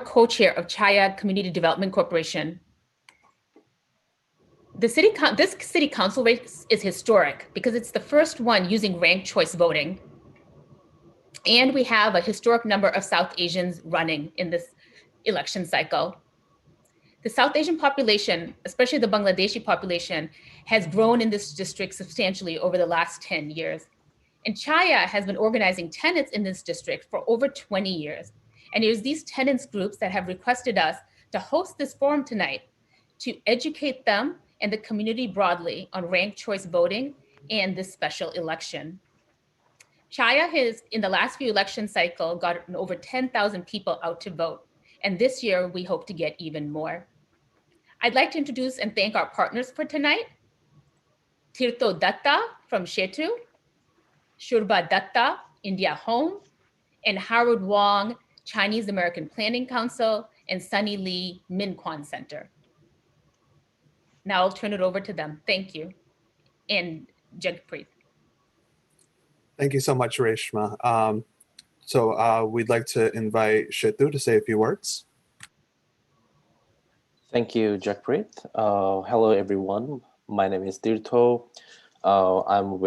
co-chair of Chhaya Community Development Corporation. This city council race is historic because it's the first one using ranked choice voting. And we have a historic number of South Asians running in this election cycle. The South Asian population, especially the Bangladeshi population, has grown in this district substantially over the last 10 years. And Chhaya has been organizing tenants in this district for over 20 years. And it is these tenants groups that have requested us to host this forum tonight to educate them and the community broadly on ranked choice voting and this special election. Chhaya has, in the last few election cycle, gotten over 10,000 people out to vote. And this year, we hope to get even more. I'd like to introduce and thank our partners for tonight. Tirtho Datta from Shetu, Shurba Datta, India Home, and Howard Wong, Chinese American Planning Council, and Sunny Lee, Min Kwan Center. Now I'll turn it over to them. Thank you. And Jagpreet. Thank you so much, Reshma. So we'd like to invite Shetu to say a few words. Thank you, Jagpreet. Hello, everyone. My name is Tirtho. I'm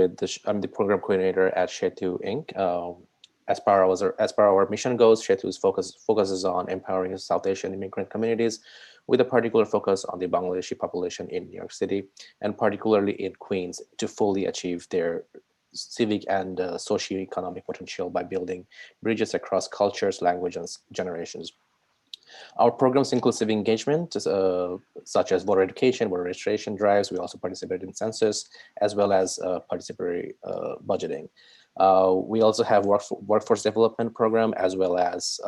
the program coordinator at Shetu Inc. As per our mission goals, Shetu focuses on empowering South Asian immigrant communities with a particular focus on the Bangladeshi population in New York City, and particularly in Queens, to fully achieve their civic and socio-economic potential by building bridges across cultures, language, and generations. Our programs include civic engagement, such as voter education, voter registration drives. We also participate in census, as well as participatory budgeting. We also have workforce development program, as well as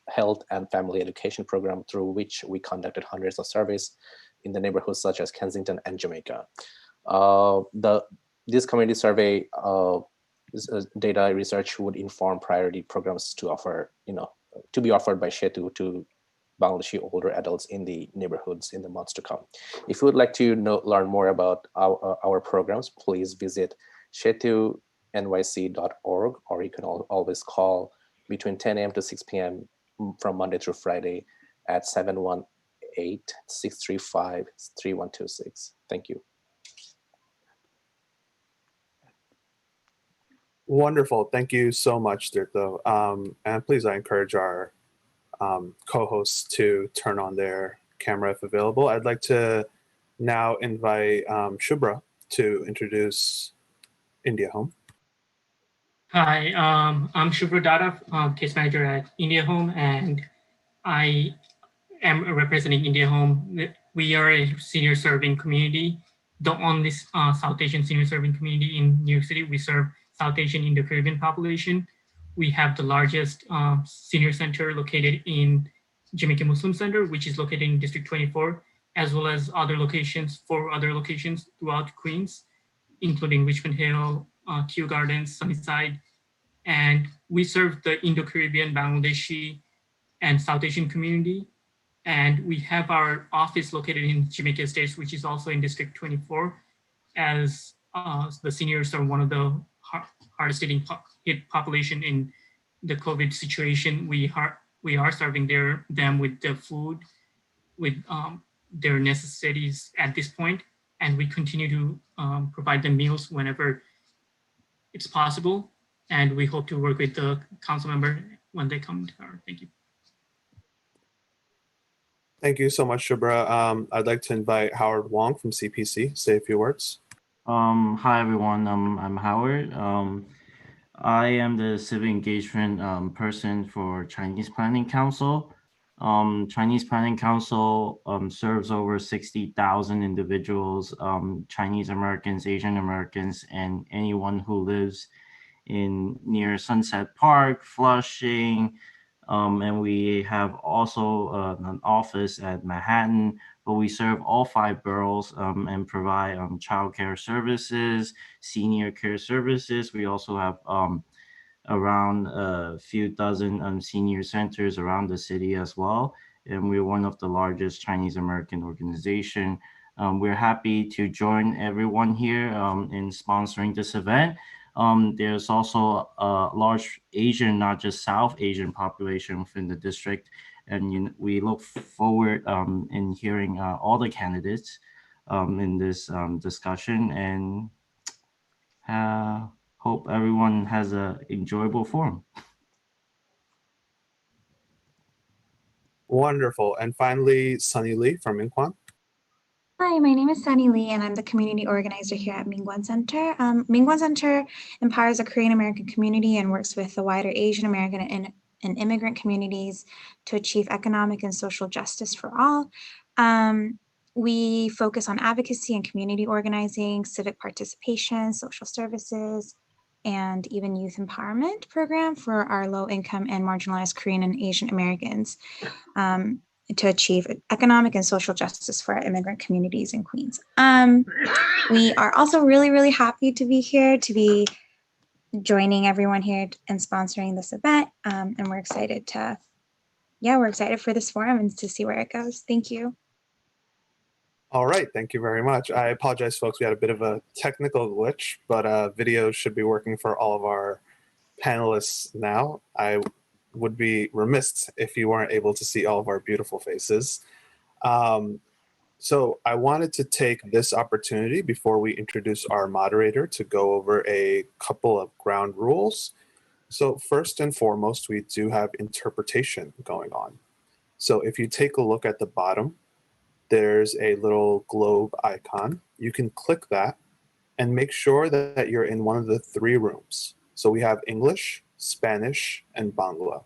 health and family education program, through which we conducted hundreds of surveys in the neighborhoods such as Kensington and Jamaica. This community survey data research would inform priority programs to be offered by Shetu to Bangladeshi older adults in the neighborhoods in the months to come. If you would like to learn more about our programs, please visit shetunyc.org, or you can always call between 10 a.m. to 6 p.m. from Monday through Friday at 718-635-3126. Thank you. Wonderful. Thank you so much, Tirtho. And please, I encourage our co-hosts to turn on their camera if available. I'd like to now invite Shubhra to introduce India Home. Hi, I'm Shubhra Datta, case manager at India Home, and I am representing India Home. We are a senior serving community, the only South Asian senior serving community in New York City. We serve South Asian Indo-Caribbean population. We have the largest senior center located in Jamaica Muslim Center, which is located in District 24, as well as four other locations throughout Queens, including Richmond Hill, Kew Gardens, Sunnyside. And we serve the Indo-Caribbean, Bangladeshi, and South Asian community. And we have our office located in Jamaica Estates, which is also in District 24, as the seniors are one of the hardest hit population in the COVID situation. We are serving them with the food, with their necessities at this point, and we continue to provide them meals whenever it's possible. And we hope to work with the council member when they come to our. Thank you. Thank you so much, Shubhra. I'd like to invite Howard Wong from CPC, say a few words. Hi, everyone. I'm Howard. I am the civic engagement person for Chinese Planning Council. Chinese Planning Council serves over 60,000 individuals, Chinese Americans, Asian Americans, and anyone who lives near Sunset Park, Flushing, and we have also an office at Manhattan, but we serve all 5 boroughs and provide childcare services, senior care services. We also have around a few dozen senior centers around the city as well. And we're one of the largest Chinese American organization. We're happy to join everyone here in sponsoring this event. There's also a large Asian, not just South Asian population within the district, and we look forward in hearing all the candidates in this discussion, and hope everyone has an enjoyable forum. Wonderful. And finally, Sunny Lee from Inquan. Hi, my name is Sunny Lee, and I'm the community organizer here at Mingguan Center. Mingguan Center empowers the Korean American community and works with the wider Asian American and immigrant communities to achieve economic and social justice for all. We focus on advocacy and community organizing, civic participation, social services, and even youth empowerment program for our low-income and marginalized Korean and Asian Americans. To achieve economic and social justice for our immigrant communities in Queens. We are also really, really happy to be here, to be joining everyone here and sponsoring this event. And we're excited we're excited for this forum and to see where it goes. Thank you. All right, thank you very much. I apologize, folks. We had a bit of a technical glitch, but video should be working for all of our panelists now. I would be remiss if you weren't able to see all of our beautiful faces. So I wanted to take this opportunity before we introduce our moderator to go over a couple of ground rules. So first and foremost, we do have interpretation going on. So if you take a look at the bottom, there's a little globe icon. You can click that and make sure that you're in one of the 3 rooms. So we have English, Spanish, and Bangla.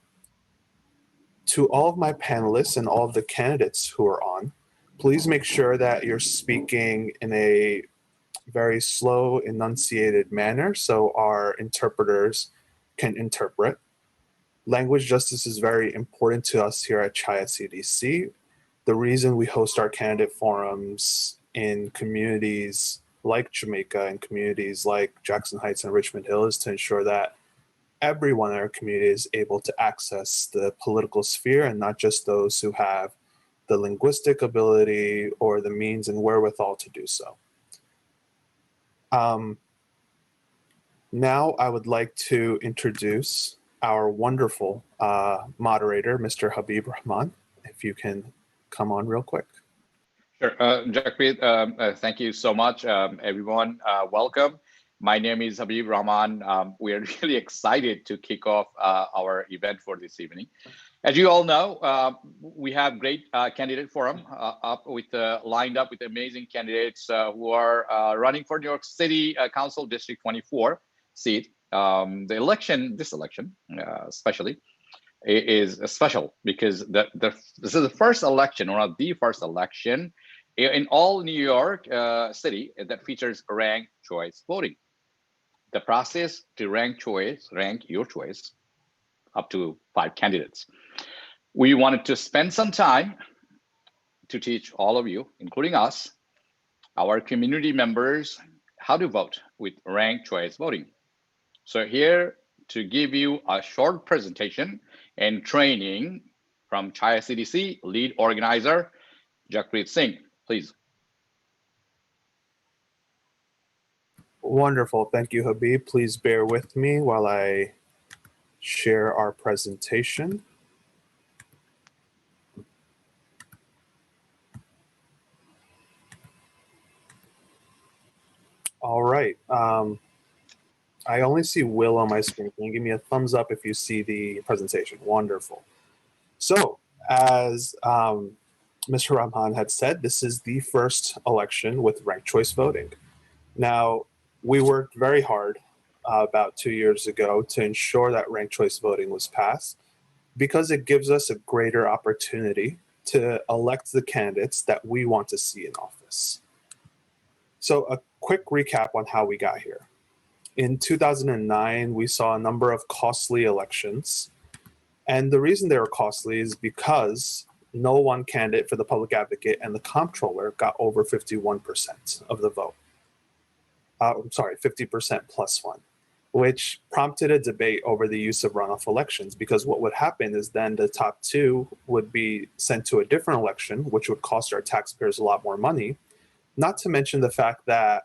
To all of my panelists and all of the candidates who are on, please make sure that you're speaking in a very slow, enunciated manner so our interpreters can interpret. Language justice is very important to us here at Chhaya CDC. The reason we host our candidate forums in communities like Jamaica and communities like Jackson Heights and Richmond Hill is to ensure that everyone in our community is able to access the political sphere and not just those who have the linguistic ability or the means and wherewithal to do so. Now I would like to introduce our wonderful moderator, Mr. Habib Rahman, if you can come on real quick. Sure, Jacqueline, thank you so much, everyone. Welcome. My name is Habib Rahman. We are really excited to kick off our event for this evening. As you all know, we have great candidate forum lined up with amazing candidates who are running for New York City Council District 24 seat. This election especially is special because this is the first election, or the first election in all New York City that features ranked choice voting. The process to rank your choice up to 5 candidates. We wanted to spend some time to teach all of you, including us, our community members, how to vote with ranked choice voting. So here to give you a short presentation and training from Chhaya CDC lead organizer, Jacqueline Singh, please. Wonderful, thank you, Habib. Please bear with me while I share our presentation. All right. I only see Will on my screen. Can you give me a thumbs up if you see the presentation? Wonderful. So, as Mr. Rahman had said, this is the first election with ranked choice voting. Now, we worked very hard about 2 years ago to ensure that ranked choice voting was passed because it gives us a greater opportunity to elect the candidates that we want to see in office. So a quick recap on how we got here. In 2009, we saw a number of costly elections. And the reason they were costly is because no one candidate for the public advocate and the comptroller got over 51% of the vote. 50% plus 1, which prompted a debate over the use of runoff elections, because what would happen is then the top 2 would be sent to a different election, which would cost our taxpayers a lot more money, not to mention the fact that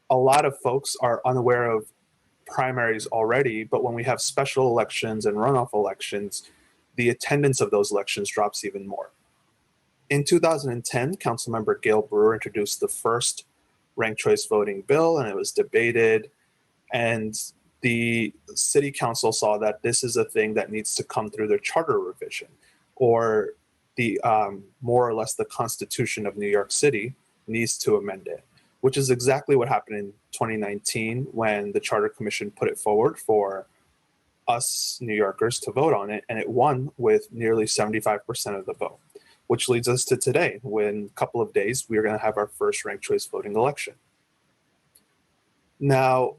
a lot of folks are unaware of primaries already, but when we have special elections and runoff elections, the attendance of those elections drops even more. In 2010, Councilmember Gail Brewer introduced the first ranked choice voting bill, and it was debated. And the city council saw that this is a thing that needs to come through their charter revision, or the more or less the Constitution of New York City needs to amend it, which is exactly what happened in 2019 when the Charter Commission put it forward for us New Yorkers to vote on it, and it won with nearly 75% of the vote, which leads us to today, when in a couple of days, we're going to have our first ranked choice voting election. Now,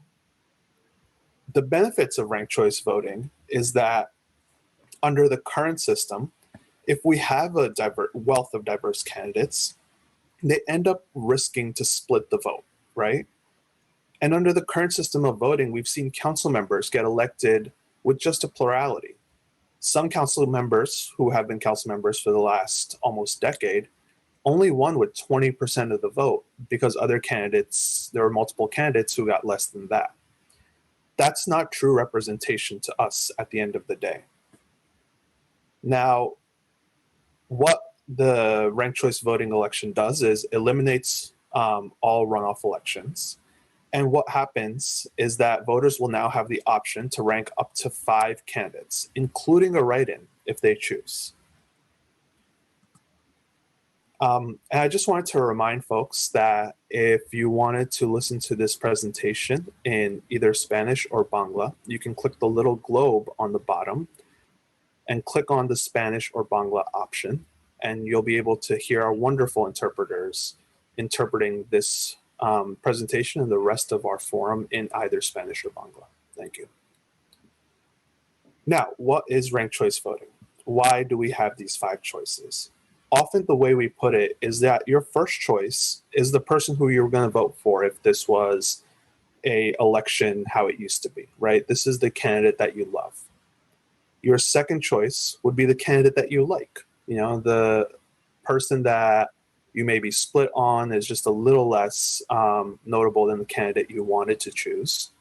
the benefits of ranked choice voting is that under the current system, if we have a wealth of diverse candidates, they end up risking to split the vote, right? And under the current system of voting, we've seen council members get elected with just a plurality. Some council members who have been council members for the last almost decade only won with 20% of the vote because other candidates, there were multiple candidates who got less than that. That's not true representation to us at the end of the day. Now, what the ranked choice voting election does is eliminates all runoff elections. And what happens is that voters will now have the option to rank up to 5 candidates, including a write-in if they choose. And I just wanted to remind folks that if you wanted to listen to this presentation in either Spanish or Bangla, you can click the little globe on the bottom and click on the Spanish or Bangla option, and you'll be able to hear our wonderful interpreters interpreting this presentation and the rest of our forum in either Spanish or Bangla. Thank you. Now, what is ranked choice voting? Why do we have these 5 choices? Often the way we put it is that your first choice is the person who you're going to vote for if this was a election how it used to be, right? This is the candidate that you love. Your second choice would be the candidate that you like. You know, the person that you may be split on is just a little less notable than the candidate you wanted to choose.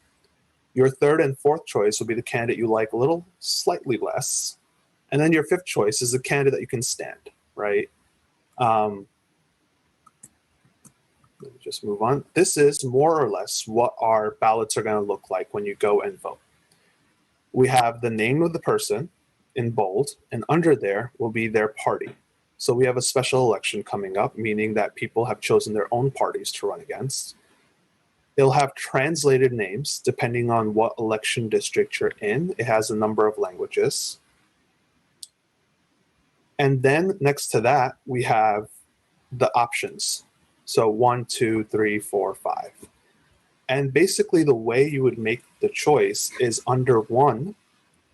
Your third and fourth choice would be the candidate you like a little slightly less. And then your fifth choice is the candidate that you can stand, right? Let me just move on. This is more or less what our ballots are going to look like when you go and vote. We have the name of the person in bold, and under there will be their party. So we have a special election coming up, meaning that people have chosen their own parties to run against. It'll have translated names depending on what election district you're in. It has a number of languages. And then next to that, we have the options. So 1, 2, 3, 4, 5. And basically the way you would make the choice is under 1,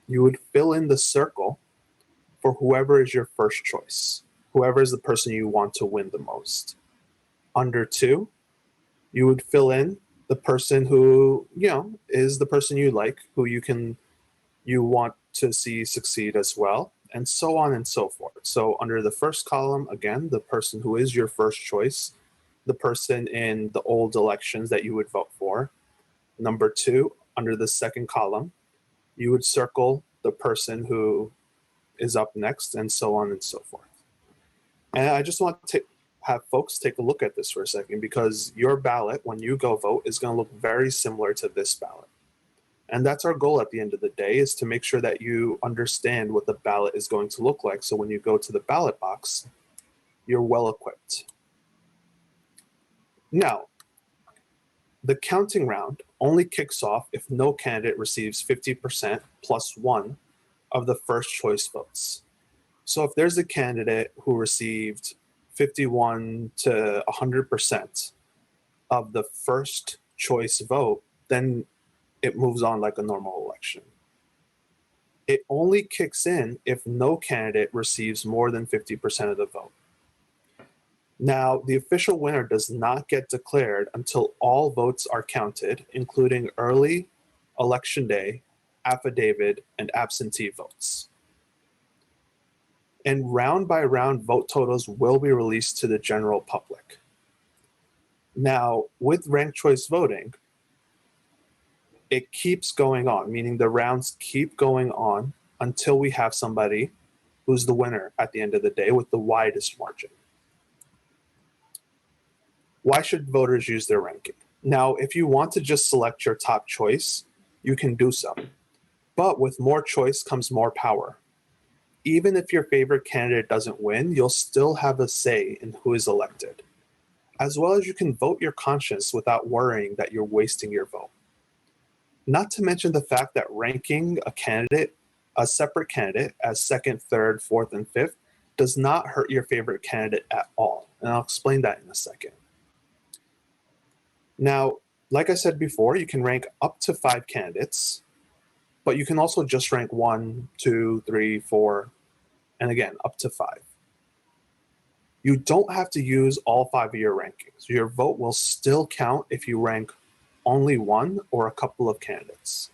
you would fill in the circle for whoever is your first choice, whoever is the person you want to win the most. Under 2, you would fill in the person who, you know, is the person you like, who you want to see succeed as well, and so on and so forth. So under the first column, again, the person who is your first choice, the person in the old elections that you would vote for. Number 2, under the second column, you would circle the person who is up next, and so on and so forth. And I just want to have folks take a look at this for a second, because your ballot, when you go vote, is going to look very similar to this ballot. And that's our goal at the end of the day, is to make sure that you understand what the ballot is going to look like. So when you go to the ballot box, you're well equipped. Now, the counting round only kicks off if no candidate receives 50% plus 1 of the first choice votes. So if there's a candidate who received 51 to 100% of the first choice vote, then it moves on like a normal election. It only kicks in if no candidate receives more than 50% of the vote. Now, the official winner does not get declared until all votes are counted, including early, election day, affidavit, and absentee votes. And round by round vote totals will be released to the general public. Now, with ranked choice voting, it keeps going on, meaning the rounds keep going on until we have somebody who's the winner at the end of the day with the widest margin. Why should voters use their ranking? Now, if you want to just select your top choice, you can do so. But with more choice comes more power. Even if your favorite candidate doesn't win, you'll still have a say in who is elected. As well as you can vote your conscience without worrying that you're wasting your vote. Not to mention the fact that ranking a separate candidate as second, third, fourth, and fifth does not hurt your favorite candidate at all. And I'll explain that in a second. Now, like I said before, you can rank up to 5 candidates, but you can also just rank 1, 2, 3, 4, and again, up to 5. You don't have to use all 5 of your rankings. Your vote will still count if you rank only 1 or a couple of candidates.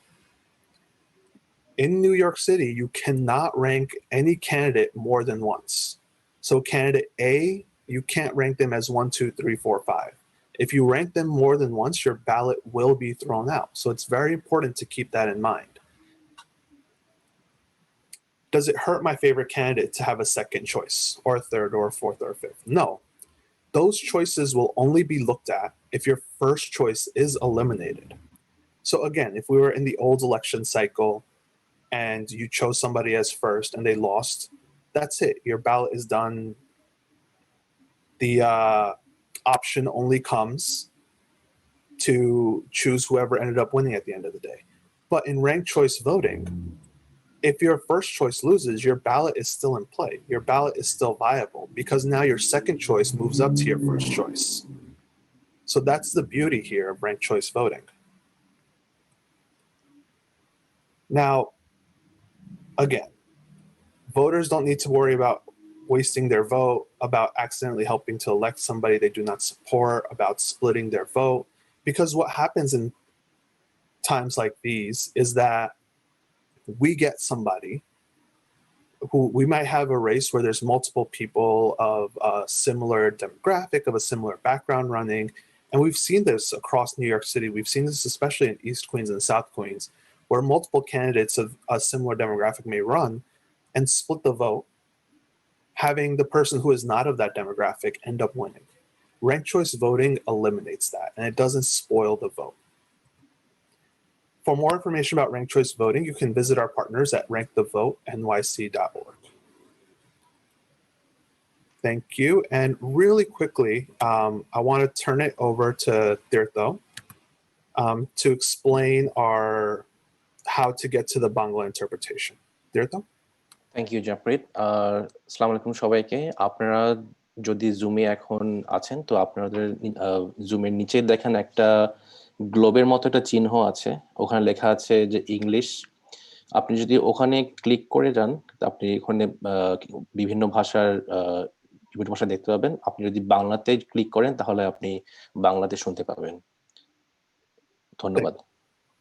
In New York City, you cannot rank any candidate more than once. So candidate A, you can't rank them as 1, 2, 3, 4, 5. If you rank them more than once, your ballot will be thrown out. So it's very important to keep that in mind. Does it hurt my favorite candidate to have a second choice or a third or a fourth or a fifth? No. Those choices will only be looked at if your first choice is eliminated. So again, if we were in the old election cycle and you chose somebody as first and they lost, that's it. Your ballot is done. The option only comes to choose whoever ended up winning at the end of the day. But in ranked choice voting, if your first choice loses, your ballot is still in play. Your ballot is still viable because now your second choice moves up to your first choice. So that's the beauty here of ranked choice voting. Now, again, voters don't need to worry about wasting their vote, about accidentally helping to elect somebody they do not support, about splitting their vote, because what happens in times like these is that we get somebody who we might have a race where there's multiple people of a similar demographic, of a similar background running. And we've seen this across New York City. We've seen this especially in East Queens and South Queens, where multiple candidates of a similar demographic may run and split the vote, having the person who is not of that demographic end up winning. Ranked choice voting eliminates that, and it doesn't spoil the vote. For more information about ranked choice voting, you can visit our partners at rankthevotenyc.org. Thank you. And really quickly, I want to turn it over to Tirtho to explain how to get to the Bangla interpretation. Tirtho? Thank you Japrit. আসসালামু আলাইকুম সবাইকে। আপনারা যদি জুমে এখন আছেন তো আপনাদের জুমের নিচে দেখেন একটা গ্লোবের মতো একটা চিহ্ন আছে, ওখানে লেখা আছে যে ইংলিশ। আপনি যদি ওখানে ক্লিক করে যান আপনি ওখানে বিভিন্ন ভাষা দেখতে পাবেন। আপনি যদি বাংলাতে ক্লিক করেন তাহলে আপনি বাংলাতে শুনতে পাবেন। ধন্যবাদ।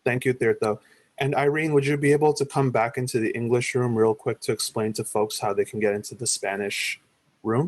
Thank you, Tirtho. And Irene, would you be able to come back into the English room real quick to explain to folks how they can get into the Spanish room?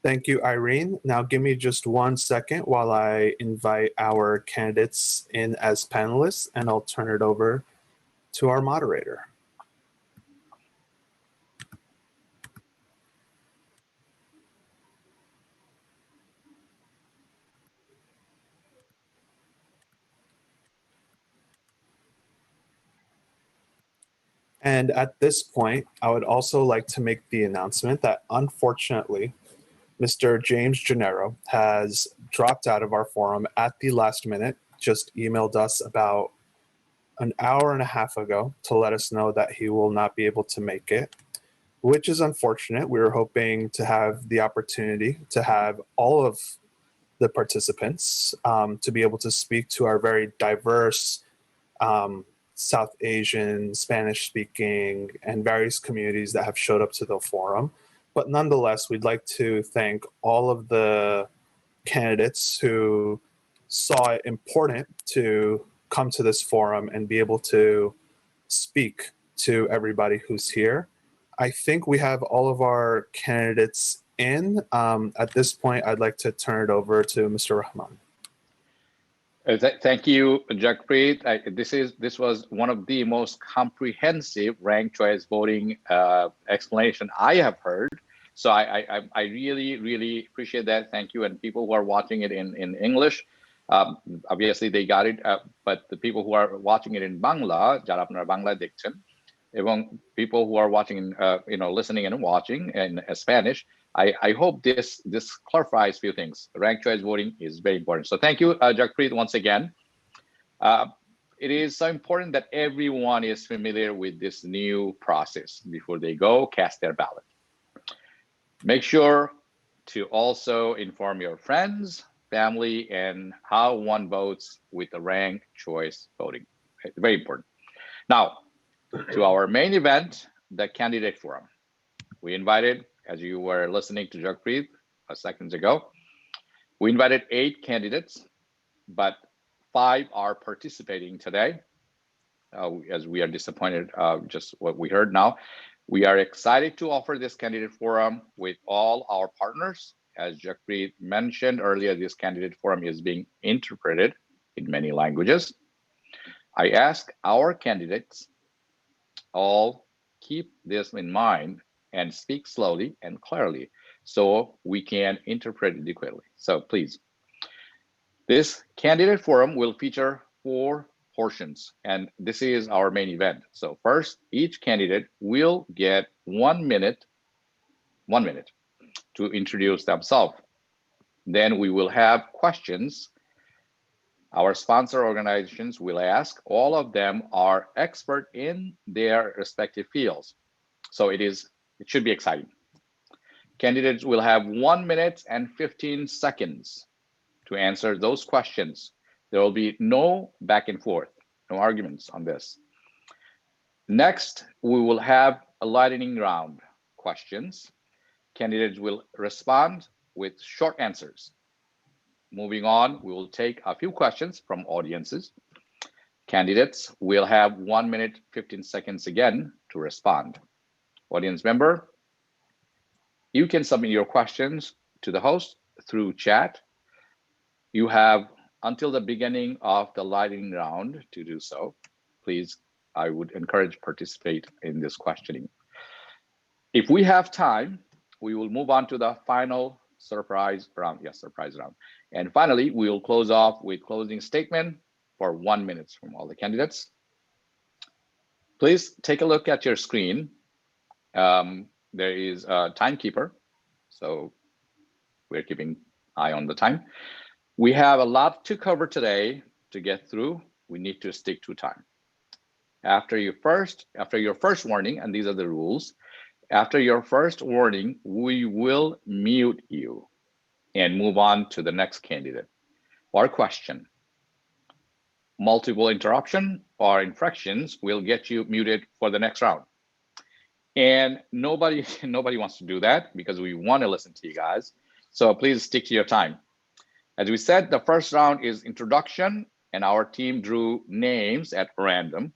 Thank you, Irene. Now give me just 1 second while I invite our candidates in as panelists, and I'll turn it over to our moderator. And at this point, I would also like to make the announcement that unfortunately, Mr. James Gennaro has dropped out of our forum at the last minute, just emailed us about an hour and a half ago to let us know that he will not be able to make it, which is unfortunate. We were hoping to have the opportunity to have all of the participants to be able to speak to our very diverse South Asian, Spanish speaking, and various communities that have showed up to the forum. But nonetheless, we'd like to thank all of the candidates who saw it important to come to this forum and be able to speak to everybody who's here. I think we have all of our candidates in. At this point, I'd like to turn it over to Mr. Rahman. Thank you, Jacqueline. This was one of the most comprehensive ranked choice voting explanation I have heard. So I really appreciate that. Thank you. And people who are watching it in English, obviously they got it. But the people who are watching it in Bangla, jara apnara Bangla dekhchen, এবং people who are watching, listening and watching in Spanish, I hope this clarifies a few things. Ranked choice voting is very important. So thank you, Jagpreet, once again. It is so important that everyone is familiar with this new process before they go cast their ballot. Make sure to also inform your friends, family, and how one votes with the ranked choice voting. It's very important. Now, to our main event, the candidate forum. We invited, as you were listening to Jagpreet seconds ago, we invited 8 candidates, but 5 are participating today. As we are disappointed, just what we heard now. We are excited to offer this candidate forum with all our partners. As Jagpreet mentioned earlier, this candidate forum is being interpreted in many languages. I ask our candidates all keep this in mind and speak slowly and clearly so we can interpret it adequately. So please, this candidate forum will feature 4 portions, and this is our main event. So first, each candidate will get 1 minute to introduce themselves. Then we will have questions. Our sponsor organizations will ask. All of them are expert in their respective fields. So it should be exciting. Candidates will have 1 minute and 15 seconds to answer those questions. There will be no back and forth, no arguments on this. Next, we will have a lightning round questions. Candidates will respond with short answers. Moving on, we will take a few questions from audiences. Candidates will have 1 minute, 15 seconds again to respond. Audience member, you can submit your questions to the host through chat. You have until the beginning of the lightning round to do so. Please, I would encourage participate in this questioning. If we have time, we will move on to the final surprise round. Yes, surprise round. And finally, we will close off with closing statement for 1 minute from all the candidates. Please take a look at your screen. There is a timekeeper, so we're keeping eye on the time. We have a lot to cover today to get through. We need to stick to time. After your first warning, and these are the rules, after your first warning, we will mute you and move on to the next candidate or question. Multiple interruption or infractions will get you muted for the next round. And nobody wants to do that because we want to listen to you guys. So please stick to your time. As we said, the first round is introduction, and our team drew names at random.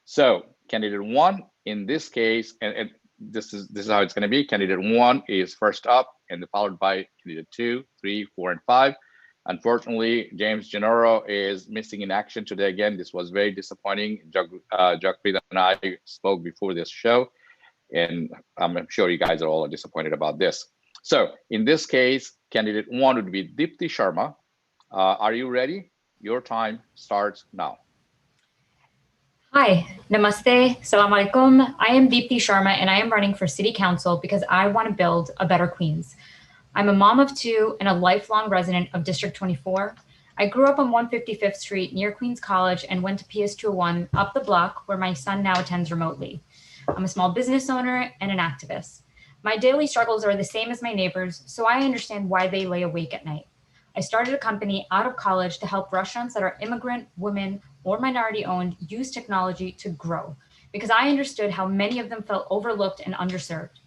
So candidate 1, in this case, and this is how it's going to be. Candidate 1 is first up, and followed by candidate 2, 3, 4, and 5. Unfortunately, James Gennaro is missing in action today again. This was very disappointing. Jagpreet and I spoke before this show, and I'm sure you guys are all disappointed about this. So in this case, candidate 1 would be Deepti Sharma. Are you ready? Your time starts now. Hi, namaste, salam alaikum. I am Deepti Sharma, and I am running for city council because I want to build a better Queens. I'm a mom of 2 and a lifelong resident of District 24. I grew up on 155th Street near Queens College and went to PS 201 up the block where my son now attends remotely. I'm a small business owner and an activist. My daily struggles are the same as my neighbors, so I understand why they lay awake at night. I started a company out of college to help restaurants that are immigrant, women, or minority-owned use technology to grow, because I understood how many of them felt overlooked and underserved.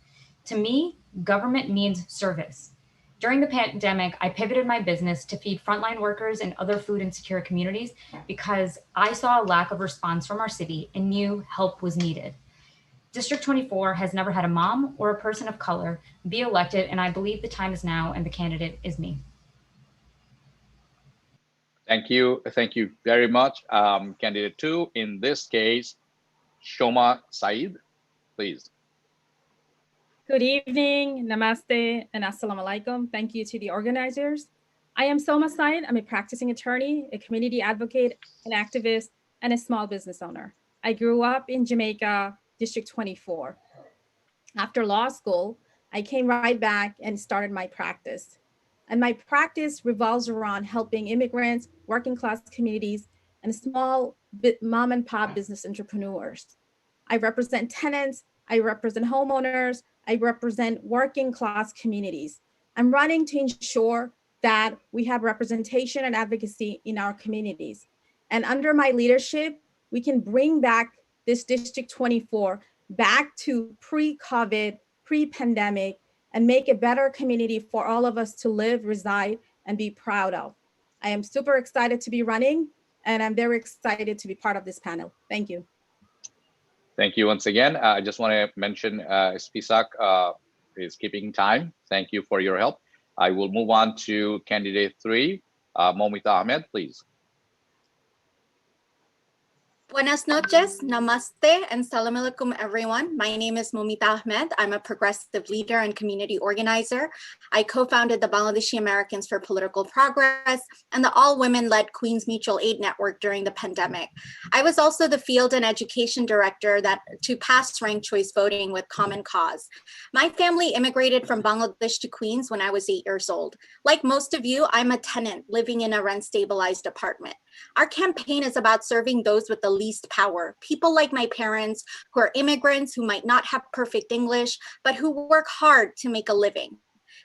To me, government means service. During the pandemic, I pivoted my business to feed frontline workers and other food insecure communities because I saw a lack of response from our city and knew help was needed. District 24 has never had a mom or a person of color be elected, and I believe the time is now and the candidate is me. Thank you very much. Candidate 2, in this case, Shoma Saeed, please. Good evening, namaste, and assalamu alaikum. Thank you to the organizers. I am Soma Said. I'm a practicing attorney, a community advocate, an activist, and a small business owner. I grew up in Jamaica, District 24. After law school, I came right back and started my practice. And my practice revolves around helping immigrants, working class communities, and small mom and pop business entrepreneurs. I represent tenants, I represent homeowners, I represent working class communities. I'm running to ensure that we have representation and advocacy in our communities. And under my leadership, we can bring back this District 24 back to pre-COVID, pre-pandemic, and make a better community for all of us to live, reside, and be proud of. I am super excited to be running, and I'm very excited to be part of this panel. Thank you. Thank you once again. I just want to mention Spisak is keeping time. Thank you for your help. I will move on to candidate 3, Momita Ahmed, please. Buenas noches, namaste, and salam alaikum, everyone. My name is Momita Ahmed. I'm a progressive leader and community organizer. I co-founded the Bangladeshi Americans for Political Progress and the all-women-led Queens Mutual Aid Network during the pandemic. I was also the field and education director to pass ranked choice voting with Common Cause. My family immigrated from Bangladesh to Queens when I was 8 years old. Like most of you, I'm a tenant living in a rent-stabilized apartment. Our campaign is about serving those with the least power, people like my parents who are immigrants who might not have perfect English, but who work hard to make a living.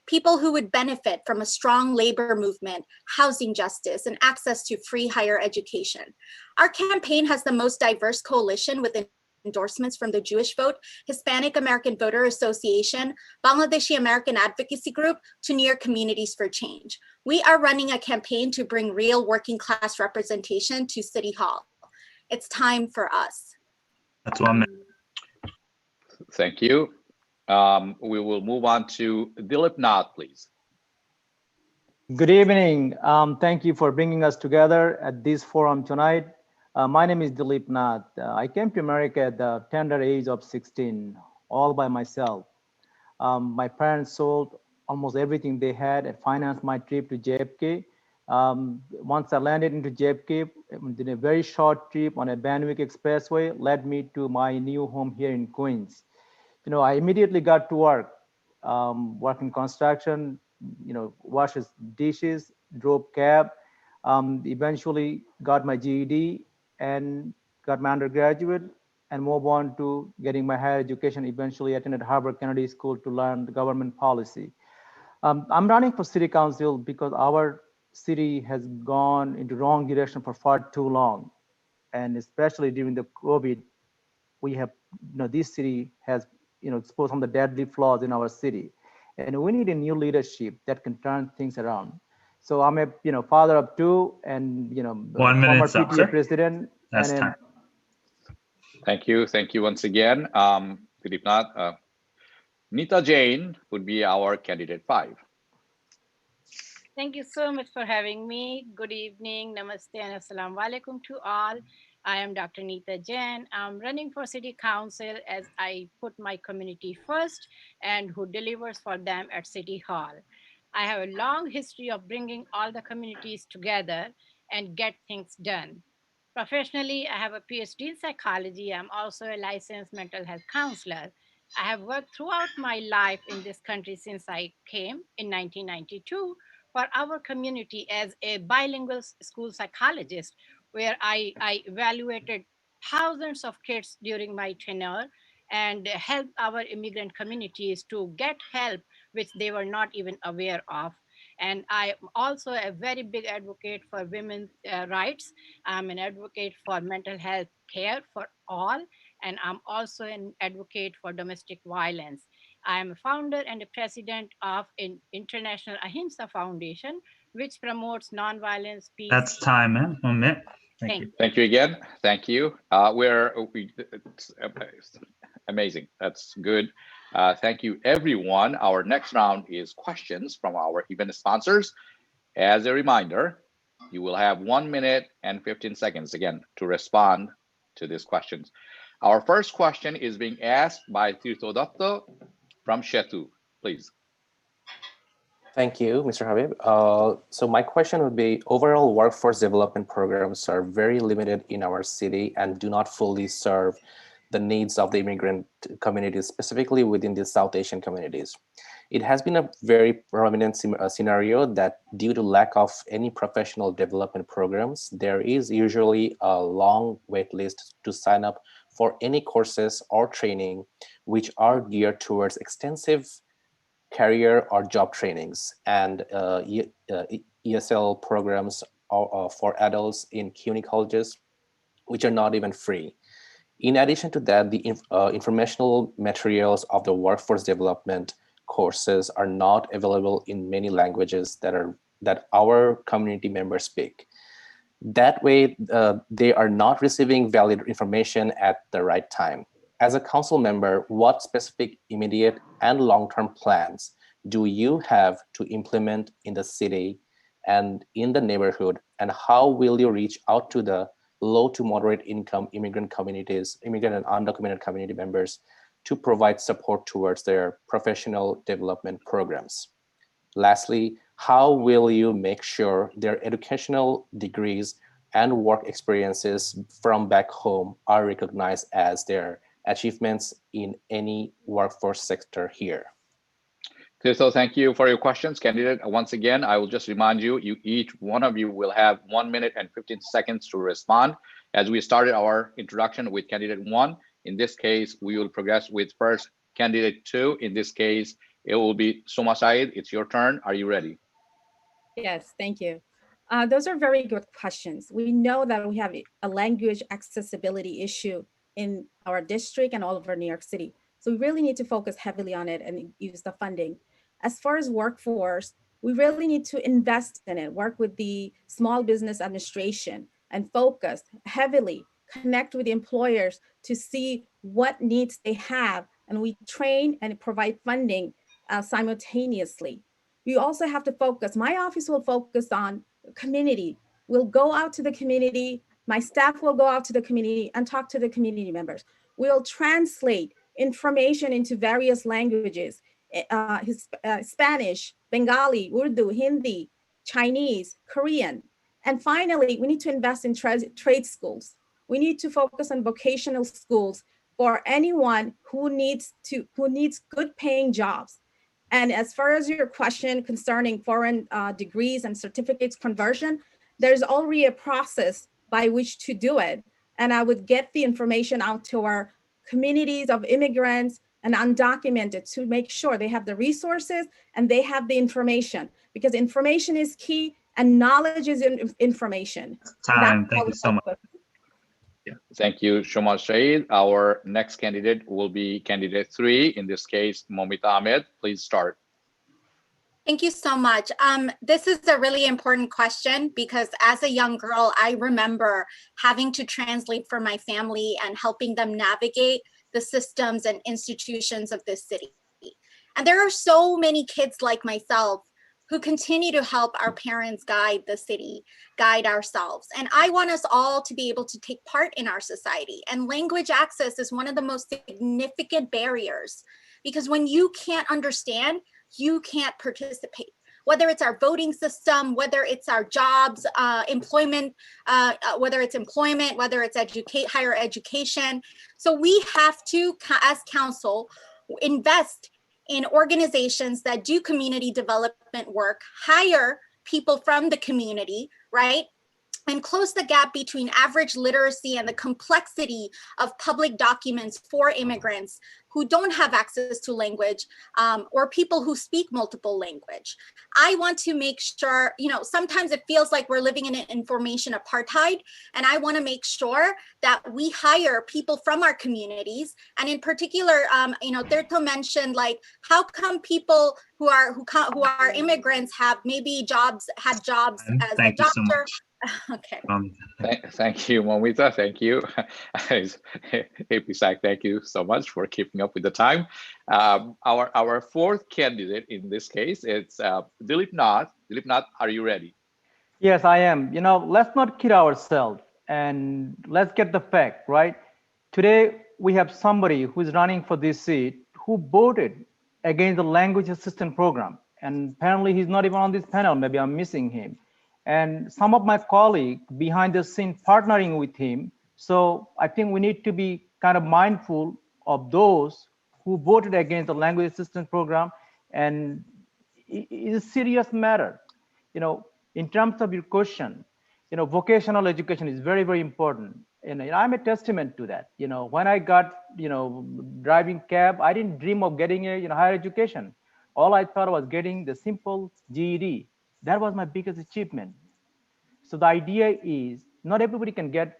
People who would benefit from a strong labor movement, housing justice, and access to free higher education. Our campaign has the most diverse coalition with endorsements from the Jewish Vote, Hispanic American Voter Association, Bangladeshi American Advocacy Group, to Near Communities for Change. We are running a campaign to bring real working class representation to City Hall. It's time for us. That's 1 minute. Thank you. We will move on to Dilip Nath, please. Good evening. Thank you for bringing us together at this forum tonight. My name is Dilip Nath. I came to America at the tender age of 16, all by myself. My parents sold almost everything they had and financed my trip to JFK. Once I landed into JFK, did a very short trip on a Banwick Expressway, led me to my new home here in Queens. You know, I immediately got to work, working construction, washes dishes, drove cab, eventually got my GED and got my undergraduate and moved on to getting my higher education. Eventually attended Harvard Kennedy School to learn the government policy. I'm running for city council because our city has gone into the wrong direction for far too long. And especially during the COVID, we have, this city has, exposed some of the deadly flaws in our city. And we need a new leadership that can turn things around. So I'm a, father of 2 and, 1 minute, former PTA president. That's time. Thank you once again, Dilip Nath. Nita Jain would be our candidate 5. Thank you so much for having me. Good evening, namaste, and assalamu alaikum to all. I am Dr. Nita Jain. I'm running for city council as I put my community first and who delivers for them at City Hall. I have a long history of bringing all the communities together and get things done. Professionally, I have a PhD in psychology. I'm also a licensed mental health counselor. I have worked throughout my life in this country since I came in 1992 for our community as a bilingual school psychologist, where I evaluated thousands of kids during my tenure and helped our immigrant communities to get help which they were not even aware of. And I'm also a very big advocate for women's rights. I'm an advocate for mental health care for all. And I'm also an advocate for domestic violence. I am a founder and a president of an International Ahimsa Foundation, which promotes nonviolence, peace. That's time, man. 1 minute. Thank you. Thank you again. Thank you. It's amazing. That's good. Thank you, everyone. Our next round is questions from our event sponsors. As a reminder, you will have 1 minute and 15 seconds again to respond to these questions. Our first question is being asked by Tirtho Datta from Shetu. Please. Thank you, Mr. Habib. So my question would be, overall workforce development programs are very limited in our city and do not fully serve the needs of the immigrant communities, specifically within the South Asian communities. It has been a very prominent scenario that due to lack of any professional development programs, there is usually a long wait list to sign up for any courses or training which are geared towards extensive career or job trainings and ESL programs for adults in CUNY colleges, which are not even free. In addition to that, the informational materials of the workforce development courses are not available in many languages that our community members speak. That way, they are not receiving valid information at the right time. As a council member, what specific immediate and long-term plans do you have to implement in the city and in the neighborhood, and how will you reach out to the low to moderate income immigrant communities, immigrant and undocumented community members to provide support towards their professional development programs? Lastly, how will you make sure their educational degrees and work experiences from back home are recognized as their achievements in any workforce sector here? Tirtho, thank you for your questions. Candidate, once again, I will just remind you, each one of you will have 1 minute and 15 seconds to respond. As we started our introduction with candidate 1, in this case, we will progress with first candidate 2. In this case, it will be Soma Said. It's your turn. Are you ready? Yes, thank you. Those are very good questions. We know that we have a language accessibility issue in our district and all over New York City. So we really need to focus heavily on it and use the funding. As far as workforce, we really need to invest in it, work with the Small Business Administration and focus heavily, connect with the employers to see what needs they have. And we train and provide funding simultaneously. We also have to focus, my office will focus on community. We'll go out to the community, my staff will go out to the community and talk to the community members. We'll translate information into various languages, Spanish, Bengali, Urdu, Hindi, Chinese, Korean. And finally, we need to invest in trade schools. We need to focus on vocational schools for anyone who needs good paying jobs. And as far as your question concerning foreign degrees and certificates conversion, there's already a process by which to do it. And I would get the information out to our communities of immigrants and undocumented to make sure they have the resources and they have the information, because information is key and knowledge is information. Time. Thank you so much. Yeah. Thank you, Soma Said. Our next candidate will be candidate 3. In this case, Momita Ahmed. Please start. Thank you so much. This is a really important question because as a young girl, I remember having to translate for my family and helping them navigate the systems and institutions of this city. And there are so many kids like myself who continue to help our parents guide the city, guide ourselves. And I want us all to be able to take part in our society. And language access is one of the most significant barriers, because when you can't understand, you can't participate. Whether it's our voting system, whether it's our jobs, employment, whether it's employment, whether it's higher education. So we have to, as council, invest in organizations that do community development work, hire people from the community, right? and close the gap between average literacy and the complexity of public documents for immigrants who don't have access to language, or people who speak multiple language. I want to make sure, sometimes it feels like we're living in an information apartheid, and I want to make sure that we hire people from our communities. And in particular, Tirtho mentioned, like, how come people who are immigrants have maybe had jobs as a doctor? So much. Okay. Thank you, Momita. Thank you. Hey, Pisak, thank you so much for keeping up with the time. Our fourth candidate in this case, it's Dilip Nath. Dilip Nath, are you ready? Yes, I am. Let's not kid ourselves and let's get the fact, right? Today, we have somebody who's running for this seat who voted against the language assistance program. And apparently he's not even on this panel. Maybe I'm missing him. And some of my colleagues behind the scene partnering with him. So I think we need to be kind of mindful of those who voted against the language assistance program. And it's a serious matter. In terms of your question, vocational education is very, very important. And I'm a testament to that. When I got, driving cab, I didn't dream of getting a higher education. All I thought was getting the simple GED. That was my biggest achievement. So the idea is not everybody can get,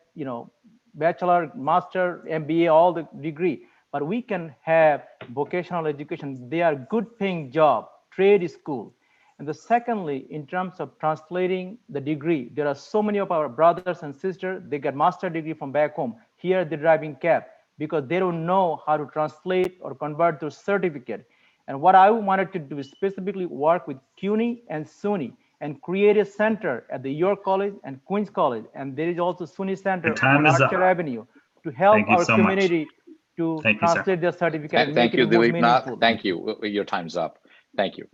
bachelor, master, MBA, all the degree, but we can have vocational education. They are good paying job, trade school. And the secondly, in terms of translating the degree, there are so many of our brothers and sisters, they get master degree from back home. Here they're driving cab because they don't know how to translate or convert to certificate. And what I wanted to do is specifically work with CUNY and SUNY and create a center at the York College and Queens College. And there is also SUNY Center on Archer Avenue to help our community to translate their certificate. And Thank make you, it more Dilip Nath. meaningful. Thank you. Your time's up. Thank you.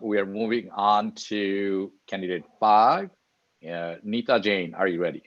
We are moving on to candidate 5. Neeta Jain, are you ready?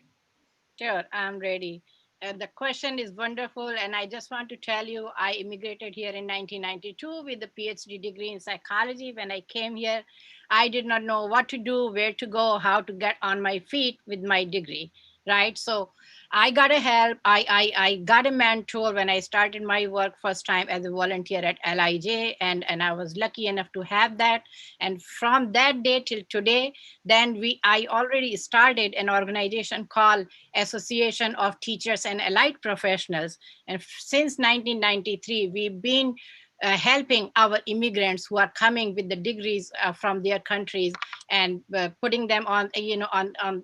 Sure, I'm ready. The question is wonderful, and I just want to tell you, I immigrated here in 1992 with a PhD degree in psychology. When I came here, I did not know what to do, where to go, how to get on my feet with my degree, right? So I got a help. I got a mentor when I started my work first time as a volunteer at LIJ, and I was lucky enough to have that. And from that day till today, then I already started an organization called Association of Teachers and Allied Professionals. And since 1993, we've been helping our immigrants who are coming with the degrees from their countries and putting them on,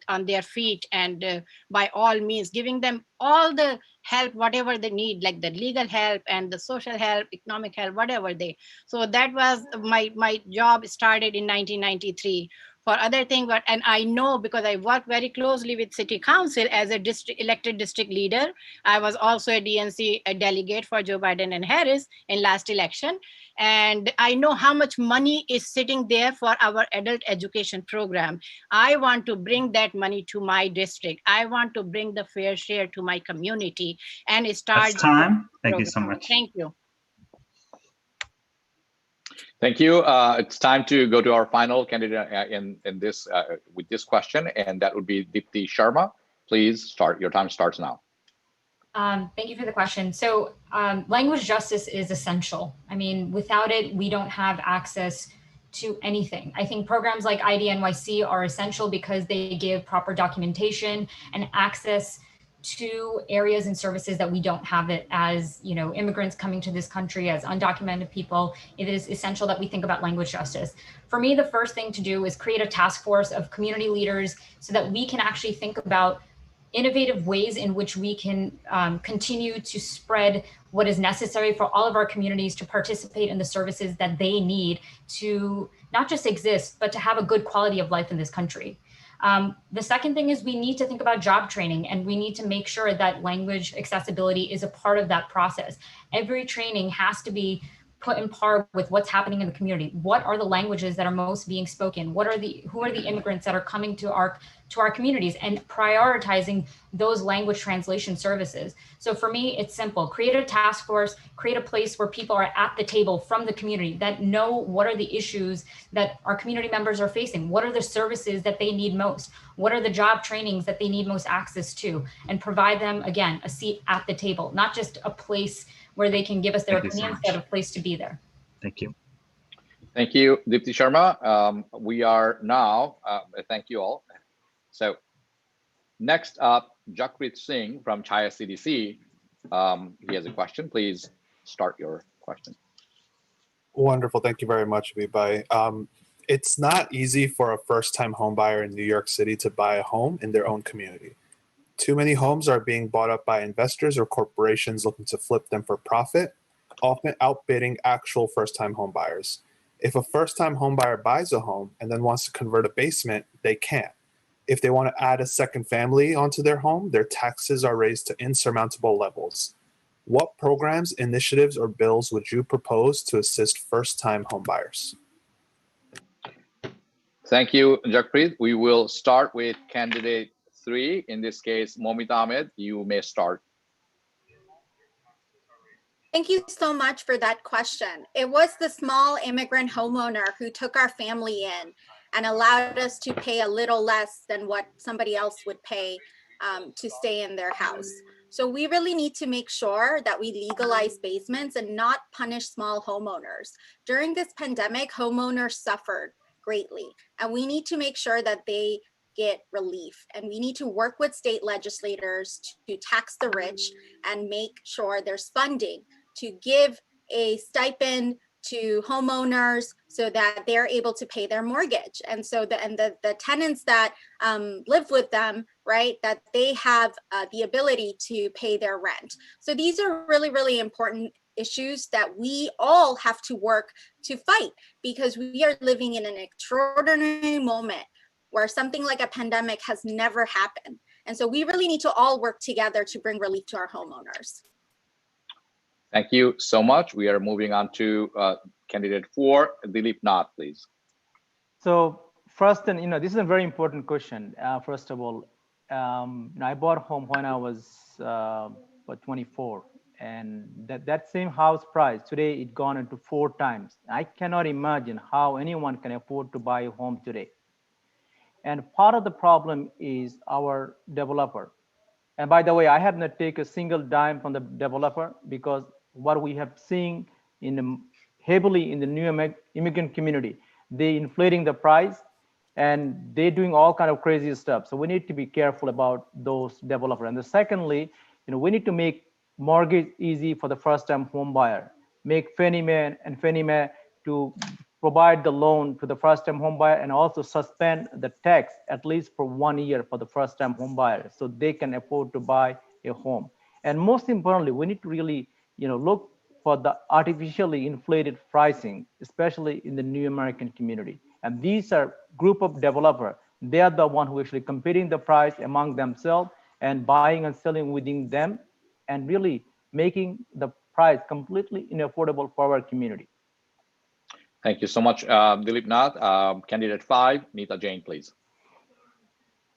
on their feet, and by all means giving them all the help, whatever they need, like the legal help and the social help, economic help, whatever they. So that was my job started in 1993. For other things, and I know because I work very closely with City Council as a elected district leader. I was also a DNC delegate for Joe Biden and Harris in last election. And I know how much money is sitting there for our adult education program. I want to bring that money to my district. I want to bring the fair share to my community and start. That's time. Thank you so much. Thank you. Thank you. It's time to go to our final candidate in this with this question, and that would be Dipti Sharma. Please start. Your time starts now. Thank you for the question. So language justice is essential. I mean, without it, we don't have access to anything. I think programs like IDNYC are essential because they give proper documentation and access to areas and services that we don't have it as, immigrants coming to this country, as undocumented people. It is essential that we think about language justice. For me, the first thing to do is create a task force of community leaders so that we can actually think about innovative ways in which we can continue to spread what is necessary for all of our communities to participate in the services that they need to not just exist, but to have a good quality of life in this country. The second thing is we need to think about job training, and we need to make sure that language accessibility is a part of that process. Every training has to be put in par with what's happening in the community. What are the languages that are most being spoken? Who are the immigrants that are coming to our communities, and prioritizing those language translation services. So for me, it's simple. Create a task force, create a place where people are at the table from the community that know what are the issues that our community members are facing. What are the services that they need most? What are the job trainings that they need most access to? And provide them, again, a seat at the table, not just a place where they can give us their opinions, but a place to be there. Thank you. Thank you, Deepti Sharma. We are now, thank you all. So next up, Jacqueline Singh from Chhaya CDC. He has a question. Please start your question. Wonderful. Thank you very much, Abibai. It's not easy for a first-time homebuyer in New York City to buy a home in their own community. Too many homes are being bought up by investors or corporations looking to flip them for profit, often outbidding actual first-time homebuyers. If a first-time homebuyer buys a home and then wants to convert a basement, they can't. If they want to add a second family onto their home, their taxes are raised to insurmountable levels. What programs, initiatives, or bills would you propose to assist first-time homebuyers? Thank you, Jacqueline. We will start with candidate 3. In this case, Momita Ahmed, you may start. Thank you so much for that question. It was the small immigrant homeowner who took our family in and allowed us to pay a little less than what somebody else would pay to stay in their house. So we really need to make sure that we legalize basements and not punish small homeowners. During this pandemic, homeowners suffered greatly, and we need to make sure that they get relief. And we need to work with state legislators to tax the rich and make sure there's funding to give a stipend to homeowners so that they're able to pay their mortgage. And so the tenants that live with them, right, that they have the ability to pay their rent. So these are really, really important issues that we all have to work to fight, because we are living in an extraordinary moment where something like a pandemic has never happened. And so we really need to all work together to bring relief to our homeowners. Thank you so much. We are moving on to candidate 4, Dilip Nath, please. So first, and this is a very important question. First of all, I bought a home when I was 24, and that same house price today it gone into 4 times. I cannot imagine how anyone can afford to buy a home today. And part of the problem is our developer. And by the way, I have not taken a single dime from the developer, because what we have seen heavily in the new immigrant community, they inflating the price and they're doing all kind of crazy stuff. So we need to be careful about those developers. And secondly, we need to make mortgage easy for the first-time home buyer. Make Fannie Mae and Fannie Mae to provide the loan to the first-time home buyer, and also suspend the tax at least for 1 year for the first-time home buyer, so they can afford to buy a home. And most importantly, we need to really, look for the artificially inflated pricing, especially in the new American community. And these are group of developers. They are the one who actually competing the price among themselves and buying and selling within them, and really making the price completely unaffordable for our community. Thank you so much, Dilip Nath. Candidate 5, Neeta Jain, please.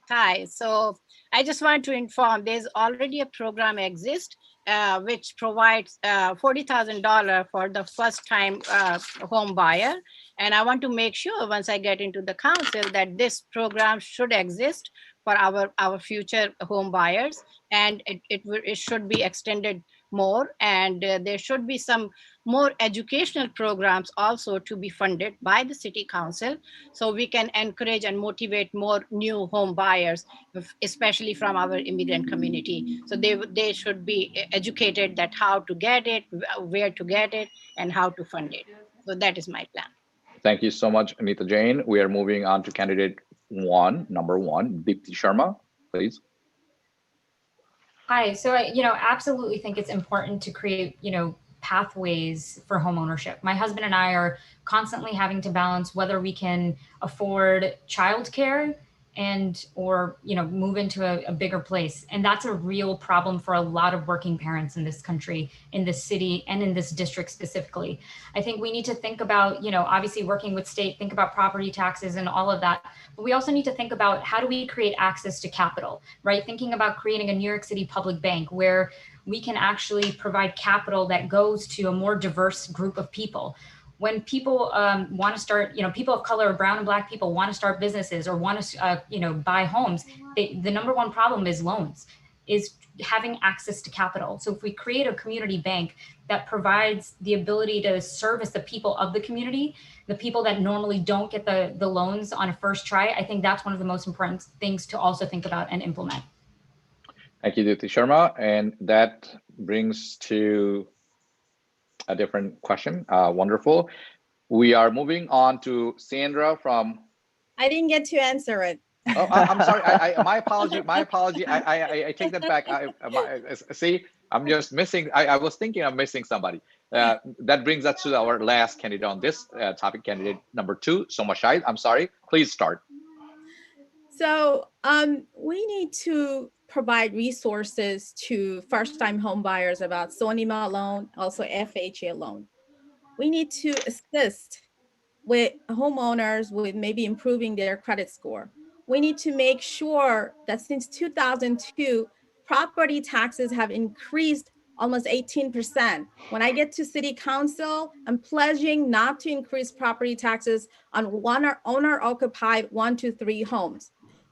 Hi, so I just want to inform there's already a program exists which provides $40,000 for the first time home buyer. And I want to make sure once I get into the council that this program should exist for our future home buyers, and it should be extended more, and there should be some more educational programs also to be funded by the city council, so we can encourage and motivate more new home buyers, especially from our immigrant community. So they should be educated that how to get it, where to get it, and how to fund it. So that is my plan. Thank you so much, Neeta Jain. We are moving on to candidate 1, number 1, Deepti Sharma, please. Hi, so I, absolutely think it's important to create, pathways for home ownership. My husband and I are constantly having to balance whether we can afford childcare and or move into a bigger place. And that's a real problem for a lot of working parents in this country, in this city, and in this district specifically. I think we need to think about, obviously working with state, think about property taxes and all of that, but we also need to think about how do we create access to capital, right? Thinking about creating a New York City public bank where we can actually provide capital that goes to a more diverse group of people. When people want to start, people of color, brown and black people want to start businesses or want to, buy homes, the number one problem is loans, is having access to capital. So if we create a community bank that provides the ability to service the people of the community, the people that normally don't get the loans on a first try, I think that's one of the most important things to also think about and implement. Thank you, Diti Sharma. And that brings to a different question. Wonderful. We are moving on to Sandra from. I didn't get to answer it. Oh, I'm sorry. My apology. My apology. I take that back. See, I'm just missing. I was thinking I'm missing somebody. That brings us to our last candidate on this topic, candidate number 2, Soma Shahid. I'm sorry. Please start. So we need to provide resources to first-time home buyers about SONIMA loan, also FHA loan. We need to assist with homeowners with maybe improving their credit score. We need to make sure that since 2002, property taxes have increased almost 18%. When I get to city council, I'm pledging not to increase property taxes on owner-occupied 1 to 3 homes.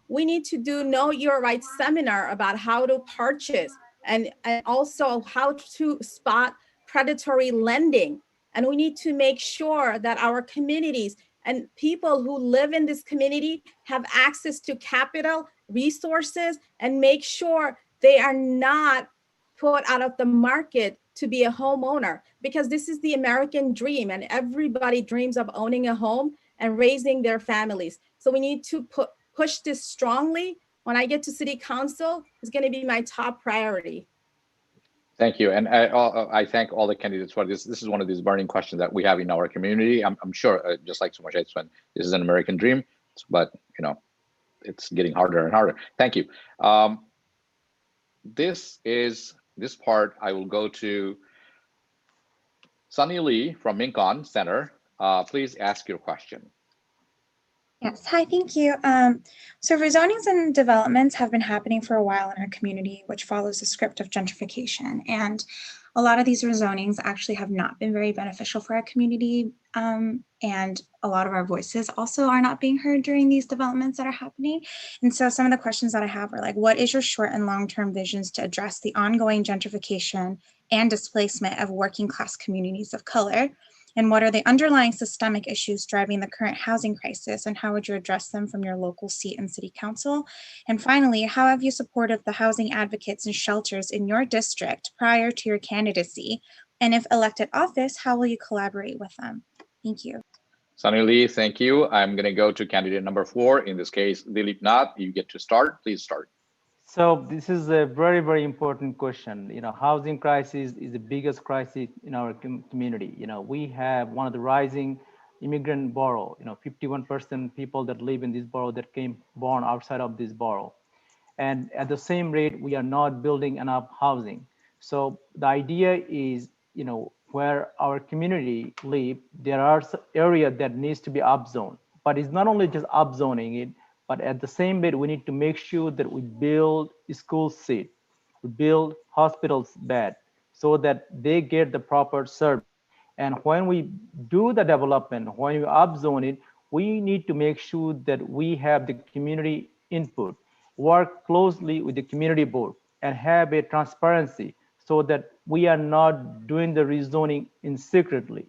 We need to do Know Your Rights seminar about how to purchase and also how to spot predatory lending. And we need to make sure that our communities and people who live in this community have access to capital, resources, and make sure they are not put out of the market to be a homeowner, because this is the American dream and everybody dreams of owning a home and raising their families. So we need to push this strongly. When I get to city council, it's going to be my top priority. Thank you. And I thank all the candidates for this. This is one of these burning questions that we have in our community. I'm sure, just like Soma Shahid said, this is an American dream, but it's getting harder and harder. Thank you. This part, I will go to Sunny Lee from Minkan Center. Please ask your question. Yes, hi, thank you. So rezonings and developments have been happening for a while in our community, which follows the script of gentrification. And a lot of these rezonings actually have not been very beneficial for our community. And a lot of our voices also are not being heard during these developments that are happening. And so some of the questions that I have are like, what is your short and long-term visions to address the ongoing gentrification and displacement of working class communities of color? And what are the underlying systemic issues driving the current housing crisis, and how would you address them from your local seat and city council? And finally, how have you supported the housing advocates and shelters in your district prior to your candidacy? And if elected office, how will you collaborate with them? Thank you. Sunny Lee, thank you. I'm going to go to candidate number 4. In this case, Dilip Nath, you get to start. Please start. So this is a very, very important question. Housing crisis is the biggest crisis in our community. We have one of the rising immigrant borough, 51% people that live in this borough that came born outside of this borough. And at the same rate, we are not building enough housing. So the idea is, where our community live, there are areas that needs to be upzoned, but it's not only just upzoning it, but at the same bit, we need to make sure that we build school seat, we build hospitals bed so that they get the proper service. And when we do the development, when we upzone it, we need to make sure that we have the community input, work closely with the community board, and have a transparency so that we are not doing the rezoning in secretly.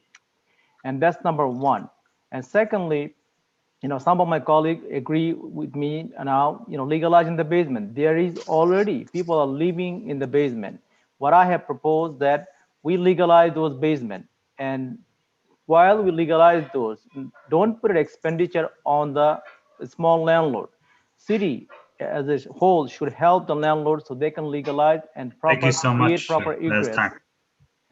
And that's number 1. And secondly, some of my colleagues agree with me now, legalizing the basement. There is already people are living in the basement. What I have proposed that we legalize those basements. And while we legalize those, don't put an expenditure on the small landlord. City as a whole should help the landlord so they can legalize and proper create proper egress.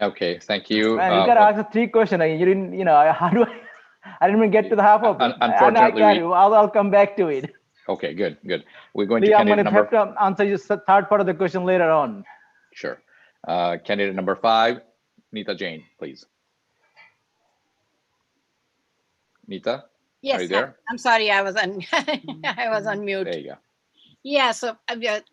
Okay, thank you. Man, you gotta ask the 3 questions. You didn't, how do I didn't even get to the half of it. Unfortunately, I'll come back to it. Okay, good, good. We're going to Lee, I'm going candidate to number. have to answer your third part of the question later on. Sure. Candidate number 5, Nita Jain, please. Nita, Yes, are you there? I'm sorry, I was on I was on mute. There you go. Yeah, so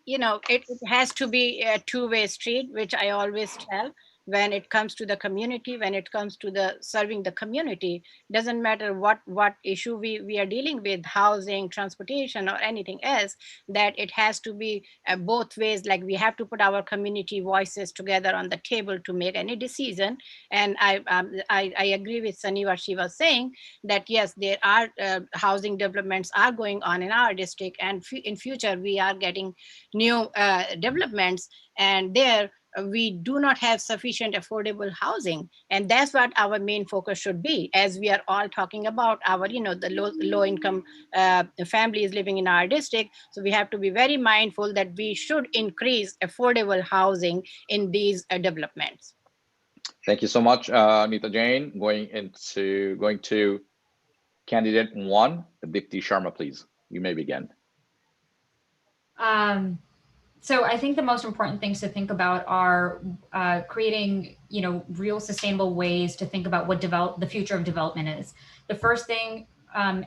you know, it has to be a two-way street, which I always tell. When it comes to the community, when it comes to the serving the community, doesn't matter what issue we are dealing with, housing, transportation, or anything else, that it has to be both ways. Like we have to put our community voices together on the table to make any decision. And I agree with Sunny what she was saying, that yes, there are housing developments are going on in our district, and in future we are getting new developments, and there we do not have sufficient affordable housing. And that's what our main focus should be, as we are all talking about our, you know, the low income families living in our district. So we have to be very mindful that we should increase affordable housing in these developments. Thank you so much, Nita Jain. Going to candidate 1, Dipti Sharma, please. You may begin. So I think the most important things to think about are creating, you know, real sustainable ways to think about what the future of development is. The first thing,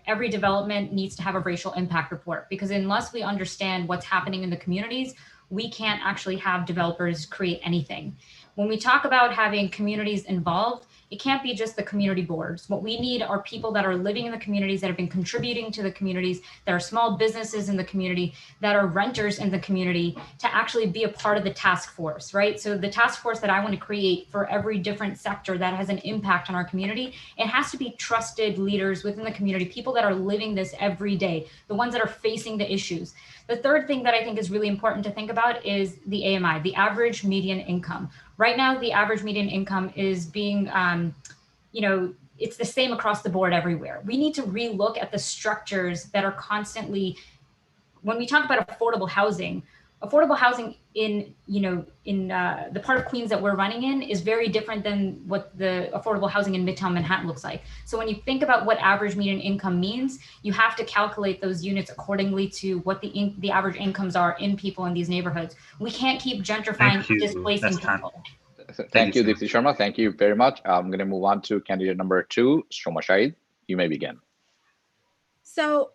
every development needs to have a racial impact report, because unless we understand what's happening in the communities, we can't actually have developers create anything. When we talk about having communities involved, it can't be just the community boards. What we need are people that are living in the communities, that have been contributing to the communities, that are small businesses in the community, that are renters in the community, to actually be a part of the task force, right? So the task force that I want to create for every different sector that has an impact on our community, it has to be trusted leaders within the community, people that are living this every day, the ones that are facing the issues. The third thing that I think is really important to think about is the AMI, the average median income. Right now, the average median income is being, you know, it's the same across the board everywhere. We need to relook at the structures that are constantly, when we talk about affordable housing in, you know, in the part of Queens that we're running in is very different than what the affordable housing in Midtown Manhattan looks like. So when you think about what average median income means, you have to calculate those units accordingly to what the average incomes are in people in these neighborhoods. We can't keep gentrifying, displacing people. Thank you, Dipti Sharma. Thank you very much. I'm going to move on to candidate number 2, Shoma Shahid. You may begin. So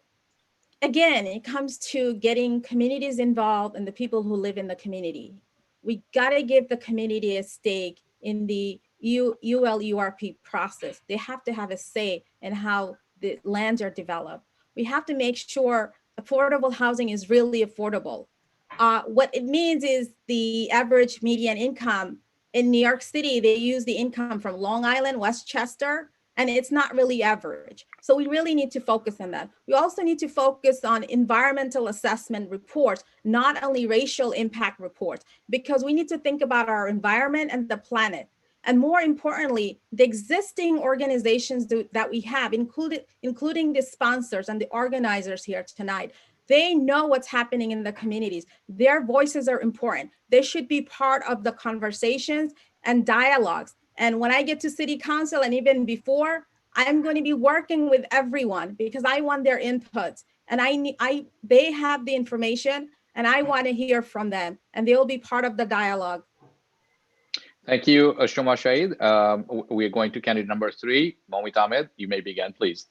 again, it comes to getting communities involved and the people who live in the community. We got to give the community a stake in the ULURP process. They have to have a say in how the lands are developed. We have to make sure affordable housing is really affordable. What it means is the average median income in New York City, they use the income from Long Island, Westchester, and it's not really average. So we really need to focus on that. We also need to focus on environmental assessment reports, not only racial impact reports, because we need to think about our environment and the planet. And more importantly, the existing organizations that we have, including the sponsors and the organizers here tonight, they know what's happening in the communities. Their voices are important. They should be part of the conversations and dialogues. And when I get to city council and even before, I'm going to be working with everyone because I want their inputs. And they have the information and I want to hear from them, and they will be part of the dialogue. Thank you, Shoma Shahid. We are going to candidate number 3, Momit Ahmed. You may begin, please.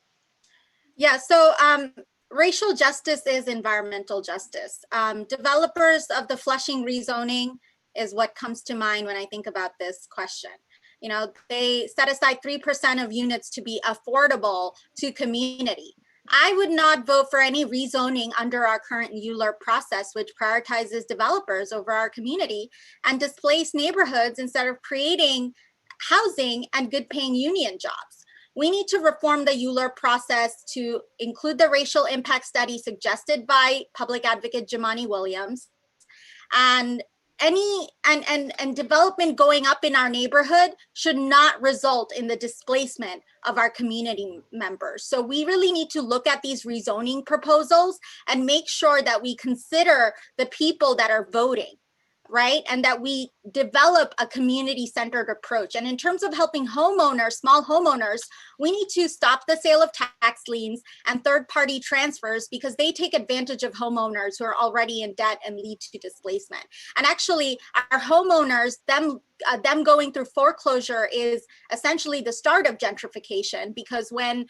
Yeah, so racial justice is environmental justice. Developers of the Flushing rezoning is what comes to mind when I think about this question. You know, they set aside 3% of units to be affordable to community. I would not vote for any rezoning under our current ULURP process, which prioritizes developers over our community and displace neighborhoods instead of creating housing and good paying union jobs. We need to reform the ULURP process to include the racial impact study suggested by public advocate Jamani Williams, and development going up in our neighborhood should not result in the displacement of our community members. So we really need to look at these rezoning proposals and make sure that we consider the people that are voting. right? And that we develop a community-centered approach. And in terms of helping homeowners, small homeowners, we need to stop the sale of tax liens and third-party transfers because they take advantage of homeowners who are already in debt and lead to displacement. And actually, our homeowners, them going through foreclosure is essentially the start of gentrification, because when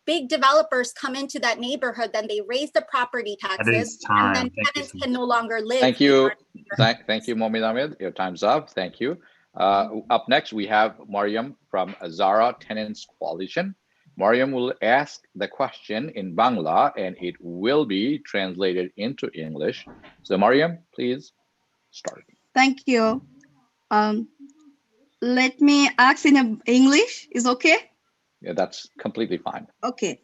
big developers come into that neighborhood, then they raise the property taxes, and then tenants can no longer live. Thank you. Thank you, Mohammed Ahmed. Your time's up. Thank you. Up next, we have Mariam from Zara Tenants Coalition. Mariam will ask the question in Bangla, and it will be translated into English. So Mariam, please start. Thank you. Let me ask in English. Is okay? Yeah, that's completely fine. Okay.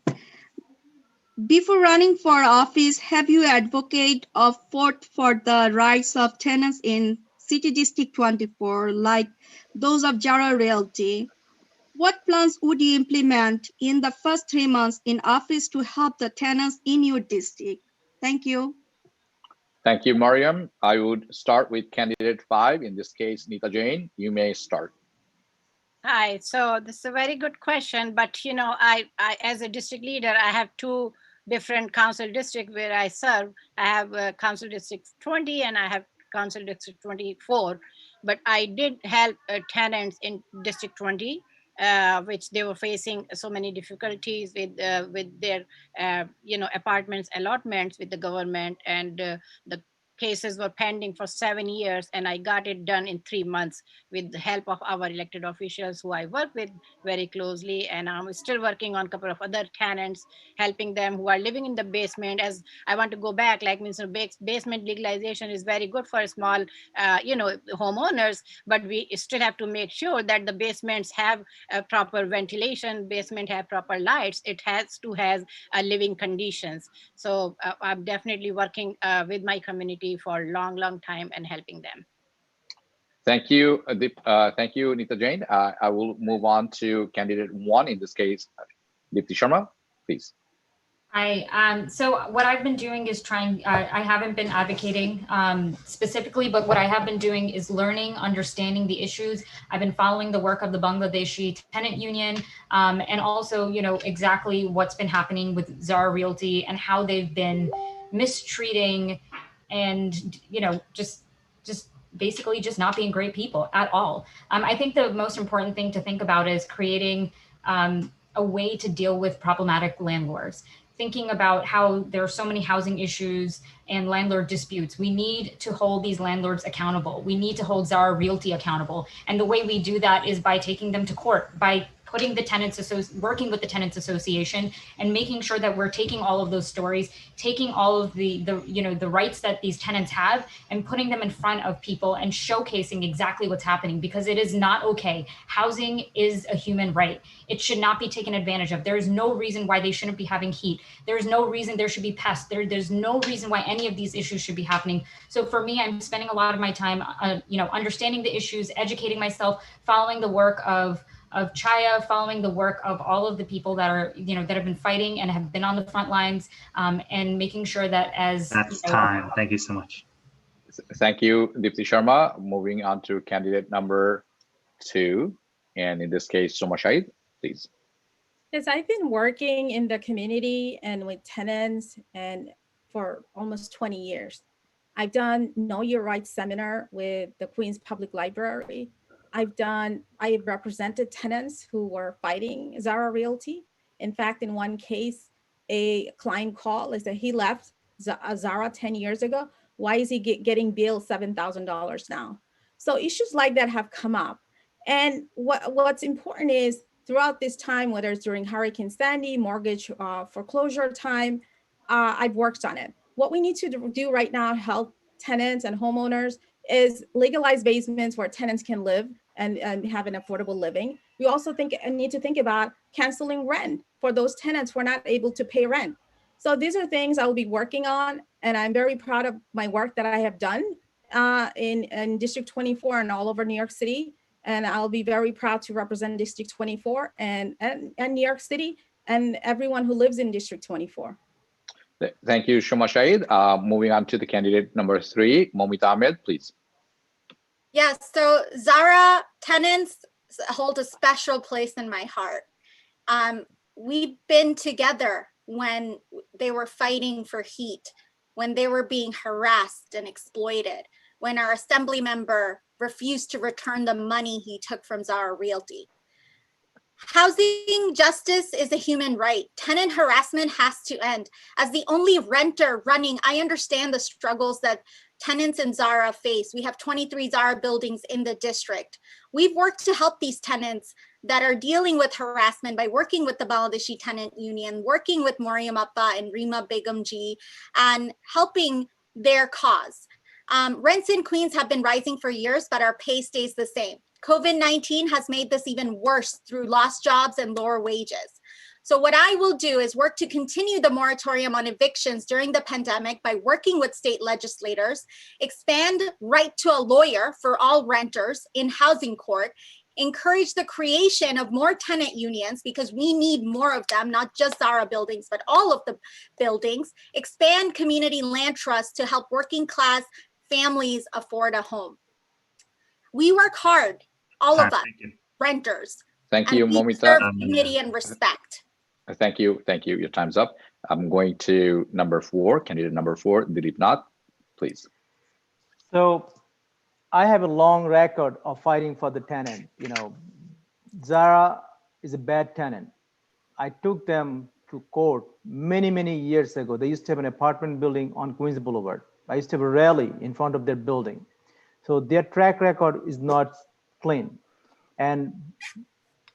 Before running for office, have you advocated or fought for the rights of tenants in City District 24, like those of Zara Realty? What plans would you implement in the first 3 months in office to help the tenants in your district? Thank you. Thank you, Mariam. I would start with candidate 5, in this case, Nita Jain. You may start. Hi, so this is a very good question, but you know, I as a district leader, I have 2 different council districts where I serve. I have council district 20 and I have council district 24, but I did help tenants in district 20, which they were facing so many difficulties with their apartments allotments with the government, and the cases were pending for 7 years, and I got it done in 3 months with the help of our elected officials who I work with very closely. And I'm still working on a couple of other tenants, helping them who are living in the basement. As I want to go back, like basement legalization is very good for small, homeowners, but we still have to make sure that the basements have proper ventilation, basement have proper lights. It has to have living conditions. So I'm definitely working with my community for a long time and helping them. Thank you, thank you, Nita Jain. I will move on to candidate 1, in this case, Dipti Sharma, please. So what I've been doing is I haven't been advocating specifically, but what I have been doing is learning, understanding the issues. I've been following the work of the Bangladeshi Tenant Union, and also, exactly what's been happening with Zara Realty and how they've been mistreating and, just basically just not being great people at all. I think the most important thing to think about is creating a way to deal with problematic landlords. Thinking about how there are so many housing issues and landlord disputes. We need to hold these landlords accountable. We need to hold Zara Realty accountable. And the way we do that is by taking them to court, by putting the working with the Tenants Association and making sure that we're taking all of those stories, taking all of the rights that these tenants have and putting them in front of people and showcasing exactly what's happening, because it is not okay. Housing is a human right. It should not be taken advantage of. There is no reason why they shouldn't be having heat. There's no reason there should be pests. There's no reason why any of these issues should be happening. So for me, I'm spending a lot of my time, understanding the issues, educating myself, following the work of Chhaya, following the work of all of the people that are, that have been fighting and have been on the front lines, and making sure that That's time. Thank you so much. Thank you, Dipti Sharma. Moving on to candidate number 2, and in this case, Soma Shahid, please. Yes, I've been working in the community and with tenants and for almost 20 years. I've done Know Your Rights seminar with the Queens Public Library. I have represented tenants who were fighting Zara Realty. In fact, in one case, a client called and said he left Zara 10 years ago. Why is he getting billed $7,000 now? So issues like that have come up. And what's important is throughout this time, whether it's during Hurricane Sandy, mortgage foreclosure time, I've worked on it. What we need to do right now to help tenants and homeowners is legalize basements where tenants can live and have an affordable living. We also need to think about canceling rent for those tenants who are not able to pay rent. So these are things I will be working on, and I'm very proud of my work that I have done in District 24 and all over New York City. And I'll be very proud to represent District 24 and New York City and everyone who lives in District 24. Thank you, Soma Shahid. Moving on to the candidate number 3, Momita Ahmed, please. Yes, so Zara Tenants hold a special place in my heart. We've been together when they were fighting for heat, when they were being harassed and exploited, when our assembly member refused to return the money he took from Zara Realty. Housing justice is a human right. Tenant harassment has to end. As the only renter running, I understand the struggles that tenants in Zara face. We have 23 Zara buildings in the district. We've worked to help these tenants that are dealing with harassment by working with the Bangladeshi Tenant Union, working with Mariam Appa and Rima Begumji, and helping their cause. Rents in Queens have been rising for years, but our pay stays the same. COVID-19 has made this even worse through lost jobs and lower wages. So what I will do is work to continue the moratorium on evictions during the pandemic by working with state legislators, expand right to a lawyer for all renters in housing court, encourage the creation of more tenant unions because we need more of them, not just Zara buildings, but all of the buildings, expand community land trusts to help working class families afford a home. We work hard, all of us, renters. Thank you, and we Momita. serve dignity and respect. Thank you. Thank you. Your time's up. I'm going to number 4, candidate number 4, Dilip Nath, please. So I have a long record of fighting for the tenant. You know, Zara is a bad tenant. I took them to court many, many years ago. They used to have an apartment building on Queens Boulevard. I used to have a rally in front of their building. So their track record is not clean. And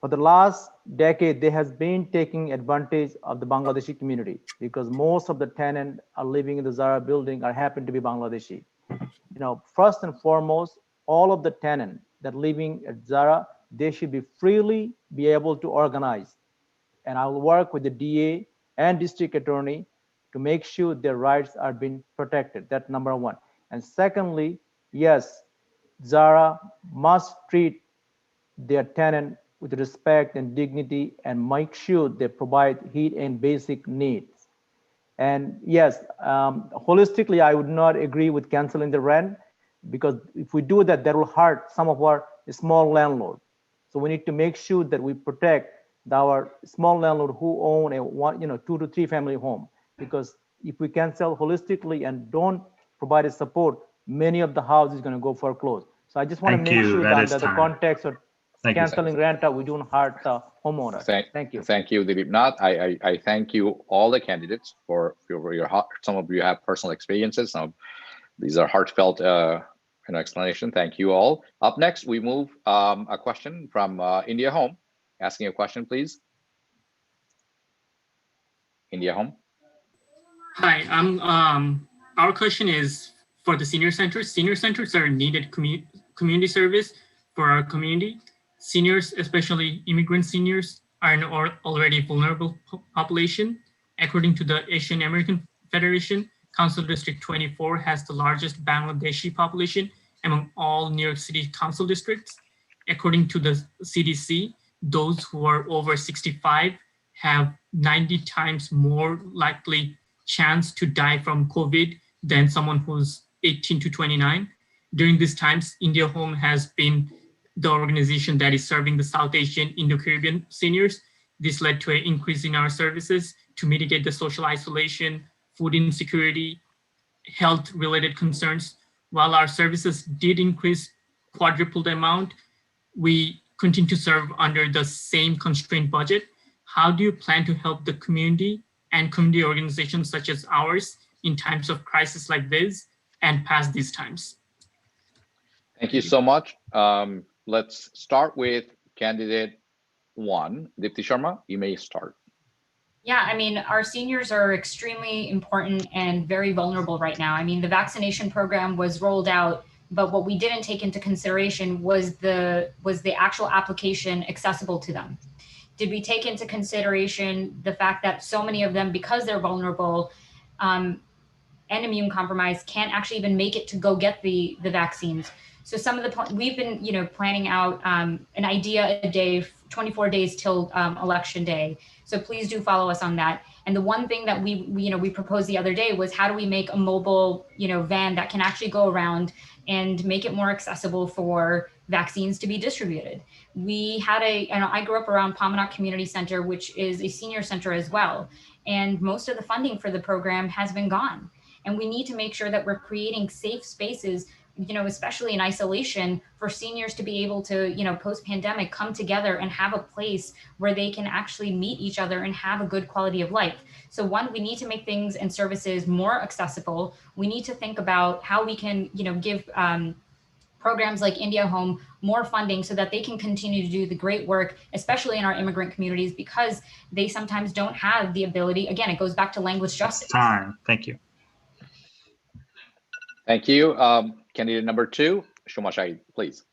for the last decade, they has been taking advantage of the Bangladeshi community because most of the tenants are living in the Zara building are happen to be Bangladeshi. You know, first and foremost, all of the tenants that living at Zara, they should be freely be able to organize. And I will work with the DA and district attorney to make sure their rights are being protected. That's number one. And secondly, yes, Zara must treat their tenant with respect and dignity and make sure they provide heat and basic needs. And yes, holistically, I would not agree with canceling the rent because if we do that, that will hurt some of our small landlords. So we need to make sure that we protect our small landlord who own a 2 to 3 family home. Because if we cancel holistically and don't provide a support, many of the houses is going to go foreclosed. So I just want to make sure that under the context of canceling rent, we don't hurt the homeowner. Thank you. Thank you, Dilip Nath. I thank you, all the candidates, for your some of you have personal experiences. Some these are heartfelt explanation. Thank you all. Up next, we move a question from India Home. Asking a question, please. India Home. Hi, our question is for the senior centers. Senior centers are needed community service for our community. Seniors, especially immigrant seniors, are an already vulnerable population. According to the Asian American Federation, Council District 24 has the largest Bangladeshi population among all New York City council districts. According to the CDC, those who are over 65 have 90 times more likely chance to die from COVID than someone who's 18 to 29. During these times, India Home has been the organization that is serving the South Asian Indo-Caribbean seniors. This led to an increase in our services to mitigate the social isolation, food insecurity, health-related concerns. While our services did increase quadrupled amount, we continue to serve under the same constrained budget. How do you plan to help the community and community organizations such as ours in times of crisis like this and past these times? Thank you so much. Let's start with candidate 1, Dipti Sharma. You may start. Yeah, I mean, our seniors are extremely important and very vulnerable right now. I mean, the vaccination program was rolled out, but what we didn't take into consideration was the actual application accessible to them. Did we take into consideration the fact that so many of them, because they're vulnerable and immune compromised, can't actually even make it to go get the vaccines? So some of the, we've been, planning out an idea a day, 24 days till election day. So please do follow us on that. And the one thing that we proposed the other day was how do we make a mobile, van that can actually go around and make it more accessible for vaccines to be distributed. We had I grew up around Pamanok Community Center, which is a senior center as well. And most of the funding for the program has been gone. And we need to make sure that we're creating safe spaces, especially in isolation, for seniors to be able to, post-pandemic come together and have a place where they can actually meet each other and have a good quality of life. So one, we need to make things and services more accessible. We need to think about how we can, give programs like India Home more funding so that they can continue to do the great work, especially in our immigrant communities, because they sometimes don't have the ability. Again, it goes back to language justice. Time. Thank you. Thank you. Candidate number 2, Shuma Shahid, please.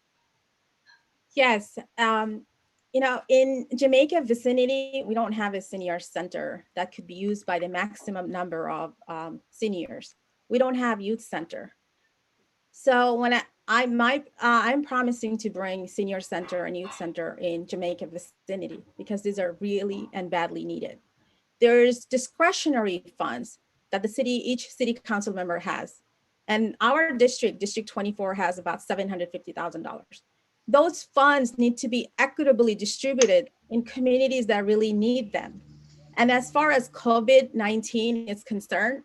Yes. In Jamaica vicinity, we don't have a senior center that could be used by the maximum number of seniors. We don't have youth center. So when I'm promising to bring senior center and youth center in Jamaica vicinity because these are really and badly needed. There's discretionary funds that each city council member has. And our district, District 24, has about $750,000. Those funds need to be equitably distributed in communities that really need them. And as far as COVID-19 is concerned,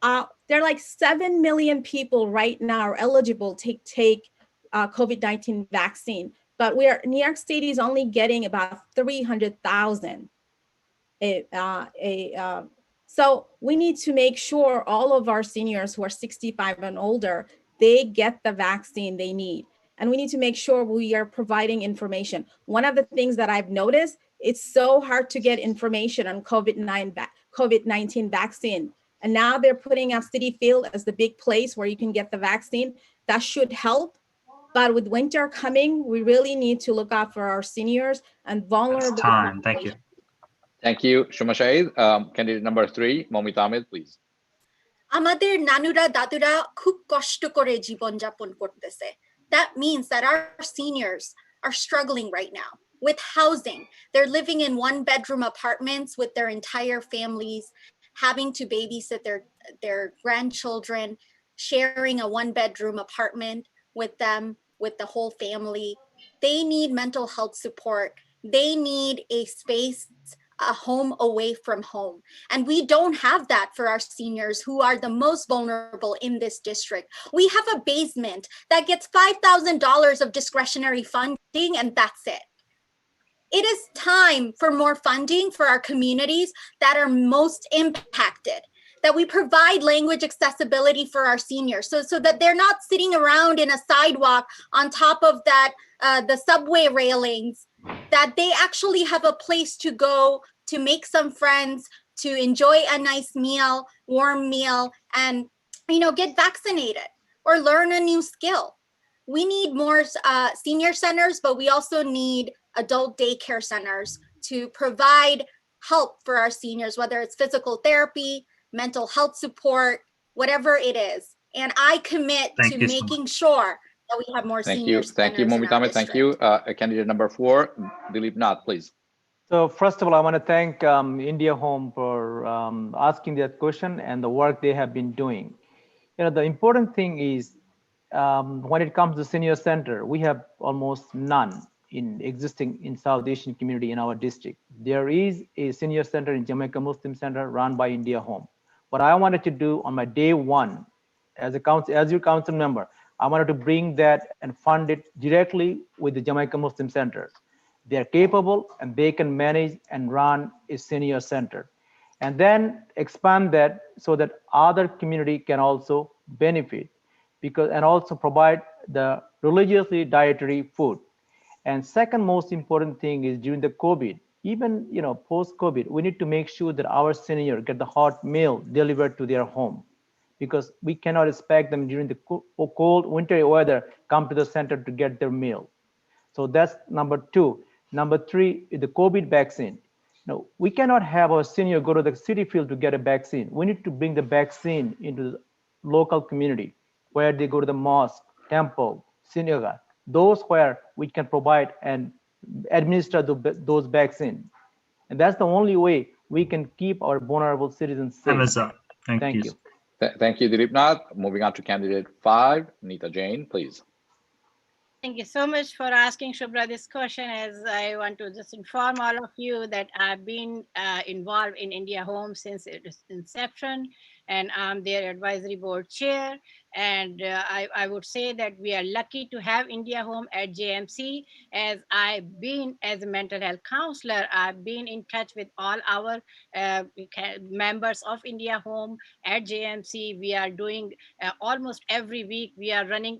there are like 7 million people right now are eligible to take COVID-19 vaccine, but New York State is only getting about 300,000. So we need to make sure all of our seniors who are 65 and older, they get the vaccine they need. And we need to make sure we are providing information. One of the things that I've noticed, it's so hard to get information on COVID-19 vaccine. And now they're putting up Citi Field as the big place where you can get the vaccine. That should help. But with winter coming, we really need to look out for our seniors and vulnerable. That's time. Thank you. Thank you, Shuma Shahid. Candidate number 3, Momita Ahmed, please. আমাদের নানুরা দাদুরা খুব কষ্ট করে জীবন যাপন করতেছে. That means that our seniors are struggling right now with housing. They're living in 1-bedroom apartments with their entire families, having to babysit their grandchildren, sharing a 1-bedroom apartment with them, with the whole family. They need mental health support. They need a space, a home away from home. And we don't have that for our seniors who are the most vulnerable in this district. We have a basement that gets $5,000 of discretionary funding, and that's it. It is time for more funding for our communities that are most impacted, that we provide language accessibility for our seniors so that they're not sitting around in a sidewalk on top of that, the subway railings, that they actually have a place to go to make some friends, to enjoy a nice meal, warm meal, and get vaccinated or learn a new skill. We need more senior centers, but we also need adult daycare centers to provide help for our seniors, whether it's physical therapy, mental health support, whatever it is. And I commit to making sure that we have more senior centers. Thank you, Momita Ahmed. Thank you. Candidate number 4, Dilip Nath, please. So first of all, I want to thank India Home for asking that question and the work they have been doing. The important thing is when it comes to senior center, we have almost none existing in South Asian community in our district. There is a senior center in Jamaica Muslim Center run by India Home. What I wanted to do on my day 1 as your council member, I wanted to bring that and fund it directly with the Jamaica Muslim Center. They're capable and they can manage and run a senior center, and then expand that so that other community can also benefit and also provide the religiously dietary food. And second most important thing is during the COVID, even post-COVID, we need to make sure that our senior get the hot meal delivered to their home, because we cannot expect them during the cold wintry weather come to the center to get their meal. So that's number 2. Number 3 is the COVID vaccine. We cannot have our senior go to the Citi Field to get a vaccine. We need to bring the vaccine into the local community where they go to the mosque, temple, synagogue, those where we can provide and administer those vaccines. And that's the only way we can keep our vulnerable citizens safe. Time is up. Thank you. Thank you, Dilip Nath. Moving on to candidate 5, Nita Jain, please. Thank you so much for asking Shubhra this question, as I want to just inform all of you that I've been involved in India Home since its inception, and I'm their advisory board chair. And I would say that we are lucky to have India Home at JMC, as I've been, as a mental health counselor, I've been in touch with all our members of India Home at JMC. We are doing almost every week, we are running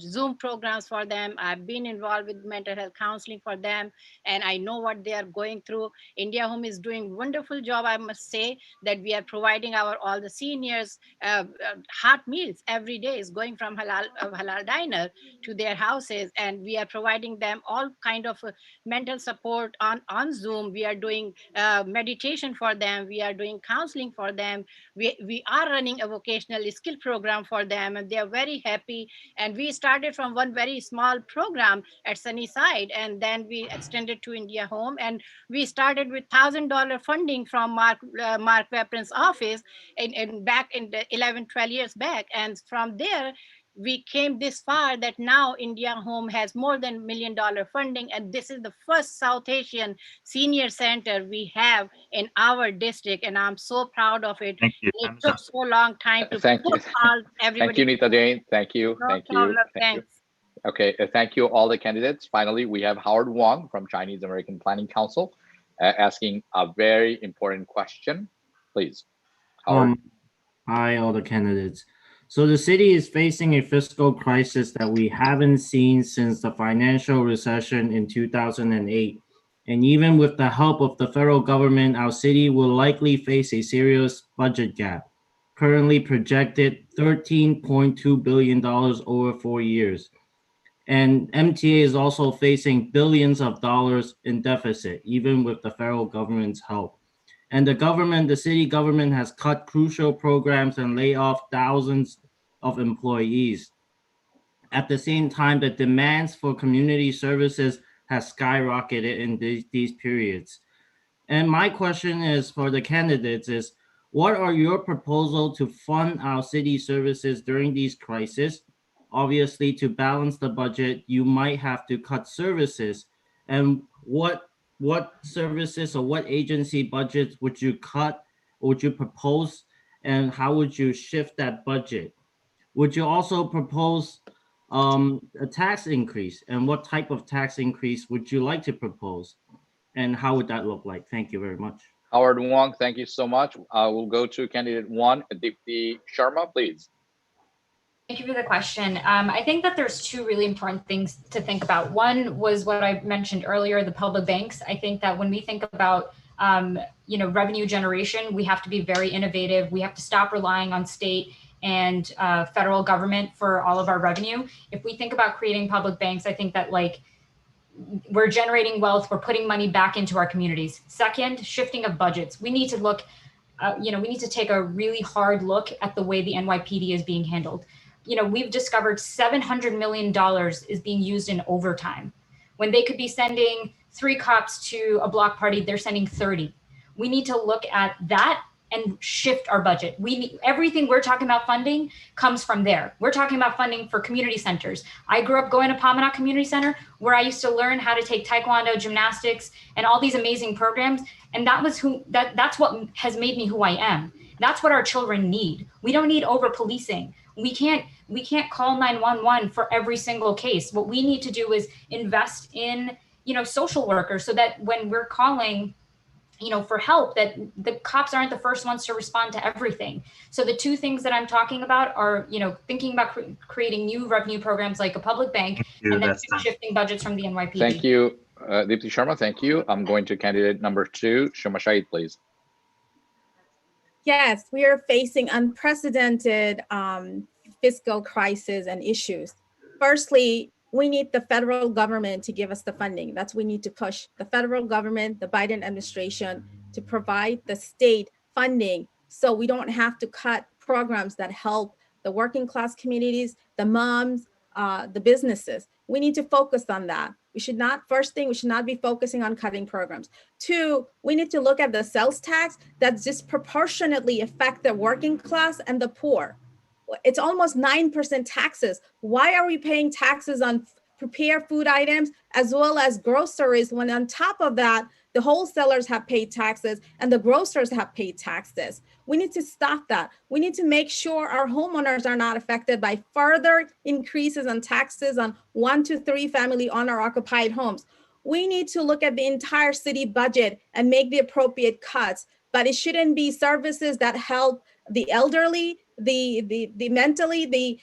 Zoom programs for them. I've been involved with mental health counseling for them, and I know what they are going through. India Home is doing wonderful job, I must say, that we are providing all the seniors hot meals every day, is going from halal diner to their houses, and we are providing them all kind of mental support on Zoom. We are doing meditation for them. We are doing counseling for them. We are running a vocational skill program for them, and they are very happy. And we started from one very small program at Sunnyside, and then we extended to India Home, and we started with $1,000 funding from Mark Weprin's office back in the 11-12 years back. And from there, we came this far that now India Home has more than $1 million funding, and this is the first South Asian senior center we have in our district, and I'm so proud of it. Thank you. It took so long time to Thank you. put all everybody. Thank you, Nita Jain. Thank you. No Thank problem. you. Thank you. Okay, thank you all the candidates. Finally, we have Howard Wong from Chinese American Planning Council asking a very important question. Please, Howard. Hi, all the candidates. So the city is facing a fiscal crisis that we haven't seen since the financial recession in 2008. And even with the help of the federal government, our city will likely face a serious budget gap, currently projected $13.2 billion over 4 years. And MTA is also facing billions of dollars in deficit, even with the federal government's help. And the city government has cut crucial programs and laid off thousands of employees. At the same time, the demands for community services has skyrocketed in these periods. And my question is for the candidates is, what are your proposals to fund our city services during these crises? Obviously, to balance the budget, you might have to cut services. And what services or what agency budgets would you cut, or would you propose, and how would you shift that budget? Would you also propose a tax increase, and what type of tax increase would you like to propose, and how would that look like? Thank you very much. Howard Wong, thank you so much. We'll go to candidate 1, Deepti Sharma, please. Thank you for the question. I think that there's two really important things to think about. One was what I mentioned earlier, the public banks. I think that when we think about revenue generation, we have to be very innovative. We have to stop relying on state and federal government for all of our revenue. If we think about creating public banks, I think that we're generating wealth, we're putting money back into our communities. Second, shifting of budgets. We need to look, we need to take a really hard look at the way the NYPD is being handled. We've discovered $700 million is being used in overtime. When they could be sending 3 cops to a block party, they're sending 30. We need to look at that and shift our budget. Everything we're talking about funding comes from there. We're talking about funding for community centers. I grew up going to Pamanok Community Center, where I used to learn how to take taekwondo, gymnastics, and all these amazing programs. And that's what has made me who I am. That's what our children need. We don't need over policing. We can't call 911 for every single case. What we need to do is invest in, social workers, so that when we're calling, for help, that the cops aren't the first ones to respond to everything. So the two things that I'm talking about are, thinking about creating new revenue programs like a public bank, and then shifting budgets from the NYPD. Thank you, Deepti Sharma. Thank you. I'm going to candidate number 2, Shoma Shahid, please. Yes, we are facing unprecedented fiscal crisis and issues. Firstly, we need the federal government to give us the funding. We need to push the federal government, the Biden administration, to provide the state funding, so we don't have to cut programs that help the working class communities, the moms, the businesses. We need to focus on that. We should not, first thing, we should not be focusing on cutting programs. Two, we need to look at the sales tax that disproportionately affect the working class and the poor. It's almost 9% taxes. Why are we paying taxes on prepared food items as well as groceries when on top of that, the wholesalers have paid taxes and the grocers have paid taxes? We need to stop that. We need to make sure our homeowners are not affected by further increases on taxes on 1 to 3 family owner occupied homes. We need to look at the entire city budget and make the appropriate cuts, but it shouldn't be services that help the elderly, the mentally,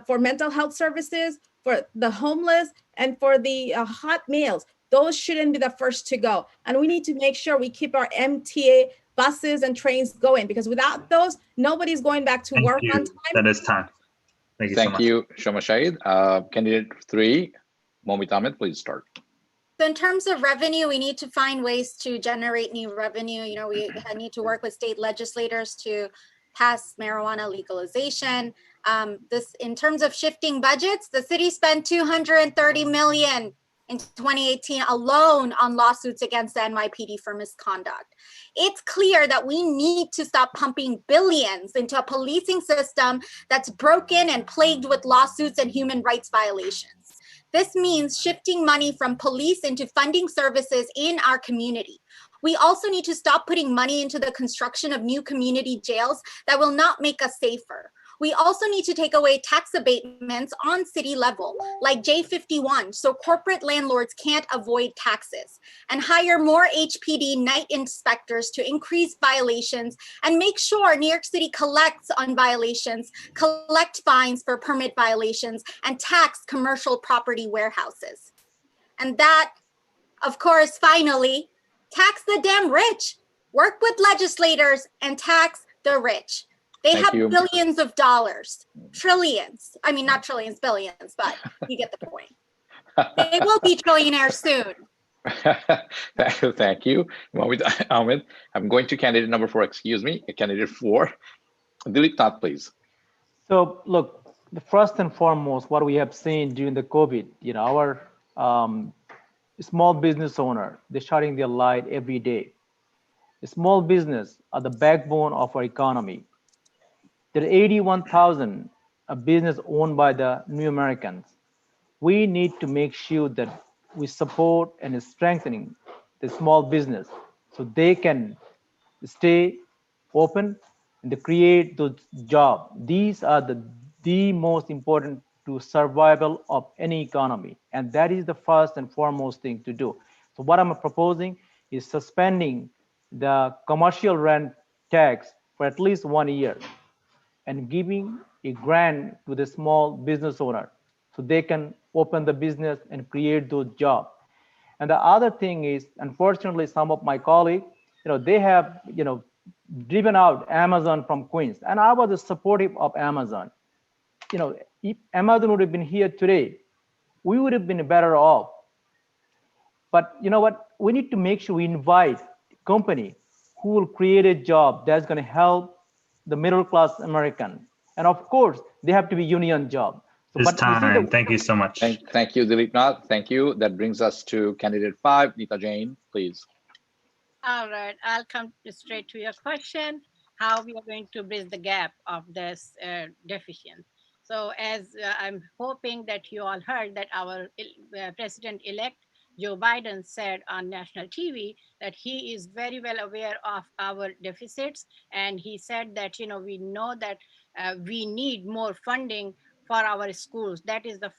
for mental health services, for the homeless, and for the hot meals. Those shouldn't be the first to go. And we need to make sure we keep our MTA buses and trains going, because without those, nobody's going back to work on time. That is time. Thank you so much. Thank you, Shoma Shahid. Candidate 3, Momit Ahmed, please start. So in terms of revenue, we need to find ways to generate new revenue. You know, we need to work with state legislators to pass marijuana legalization. In terms of shifting budgets, the city spent $230 million in 2018 alone on lawsuits against the NYPD for misconduct. It's clear that we need to stop pumping billions into a policing system that's broken and plagued with lawsuits and human rights violations. This means shifting money from police into funding services in our community. We also need to stop putting money into the construction of new community jails that will not make us safer. We also need to take away tax abatements on city level, like J51, so corporate landlords can't avoid taxes, and hire more HPD night inspectors to increase violations and make sure New York City collects on violations, collect fines for permit violations, and tax commercial property warehouses. And that, of course, finally, tax the damn rich. Work with legislators and tax the rich. They have billions of dollars, trillions. I mean, not trillions, billions, but you get the point. They will be trillionaires soon. Thank you, Momit Ahmed. I'm going to candidate number 4, excuse me, candidate 4. Dilip Nath, please. So look, the first and foremost, what we have seen during the COVID, you know, our small business owner, they're shutting their light every day. The small business are the backbone of our economy. There are 81,000 business owned by the New Americans. We need to make sure that we support and strengthening the small business so they can stay open and to create those jobs. These are the most important to survival of any economy. And that is the first and foremost thing to do. So what I'm proposing is suspending the commercial rent tax for at least 1 year and giving a grant to the small business owner so they can open the business and create those jobs. And the other thing is, unfortunately, some of my colleagues, you know, they have, you know, driven out Amazon from Queens. And I was supportive of Amazon. You know, if Amazon would have been here today, we would have been better off. But you know what? We need to make sure we invite a company who will create a job that's going to help the middle-class American. And of course, they have to be union job. So, it's time. Thank you so much. Thank you, Dilip Nath. Thank you. That brings us to candidate 5, Neeta Jain, please. All right, I'll come straight to your question, how we are going to bridge the gap of this deficit. So as I'm hoping that you all heard that our president-elect Joe Biden said on national TV that he is very well aware of our deficits. And he said that, you know, we know that we need more funding for our schools. That is the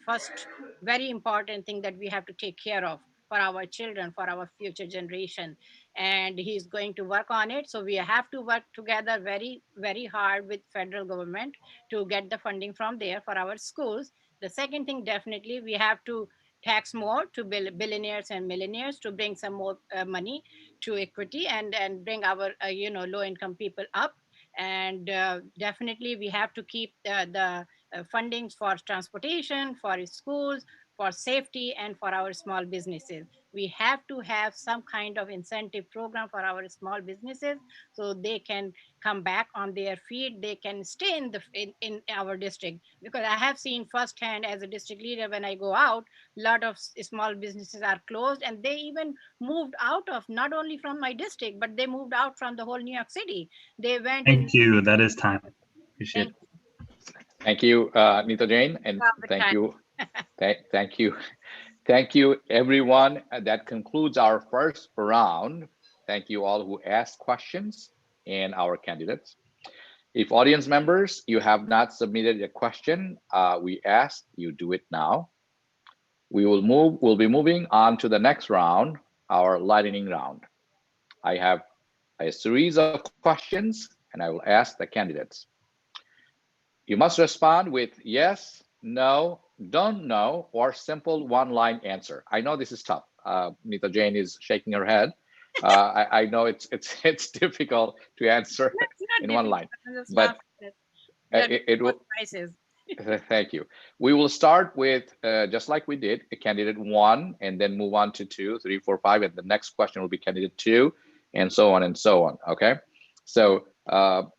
first very important thing that we have to take care of for our children, for our future generation. And he's going to work on it. So we have to work together very, very hard with federal government to get the funding from there for our schools. The second thing, definitely, we have to tax more to billionaires and millionaires to bring some more money to equity and bring our you know, low-income people up. And definitely we have to keep the fundings for transportation, for schools, for safety, and for our small businesses. we have to have some kind of incentive program for our small businesses so they can come back on their feet. They can stay in our district, because I have seen firsthand as a district leader, when I go out, a lot of small businesses are closed, and they even moved out of, not only from my district, but they moved out from the whole New York City. They went Thank you. That is time. Appreciate it. Thank you, Nita Jane, and thank time. you. Thank you. Thank you, everyone. That concludes our first round. Thank you all who asked questions and our candidates. If audience members, you have not submitted a question, we ask you do it now. We'll be moving on to the next round, our lightning round. I have a series of questions and I will ask the candidates. You must respond with yes, no, don't know, or simple one-line answer. I know this is tough. Nita Jane is shaking her head. I know it's difficult to answer in one line, but it will. Thank you. We will start with just like we did, a candidate 1, and then move on to 2, 3, 4, 5, and the next question will be candidate 2, and so on and so on. Okay, so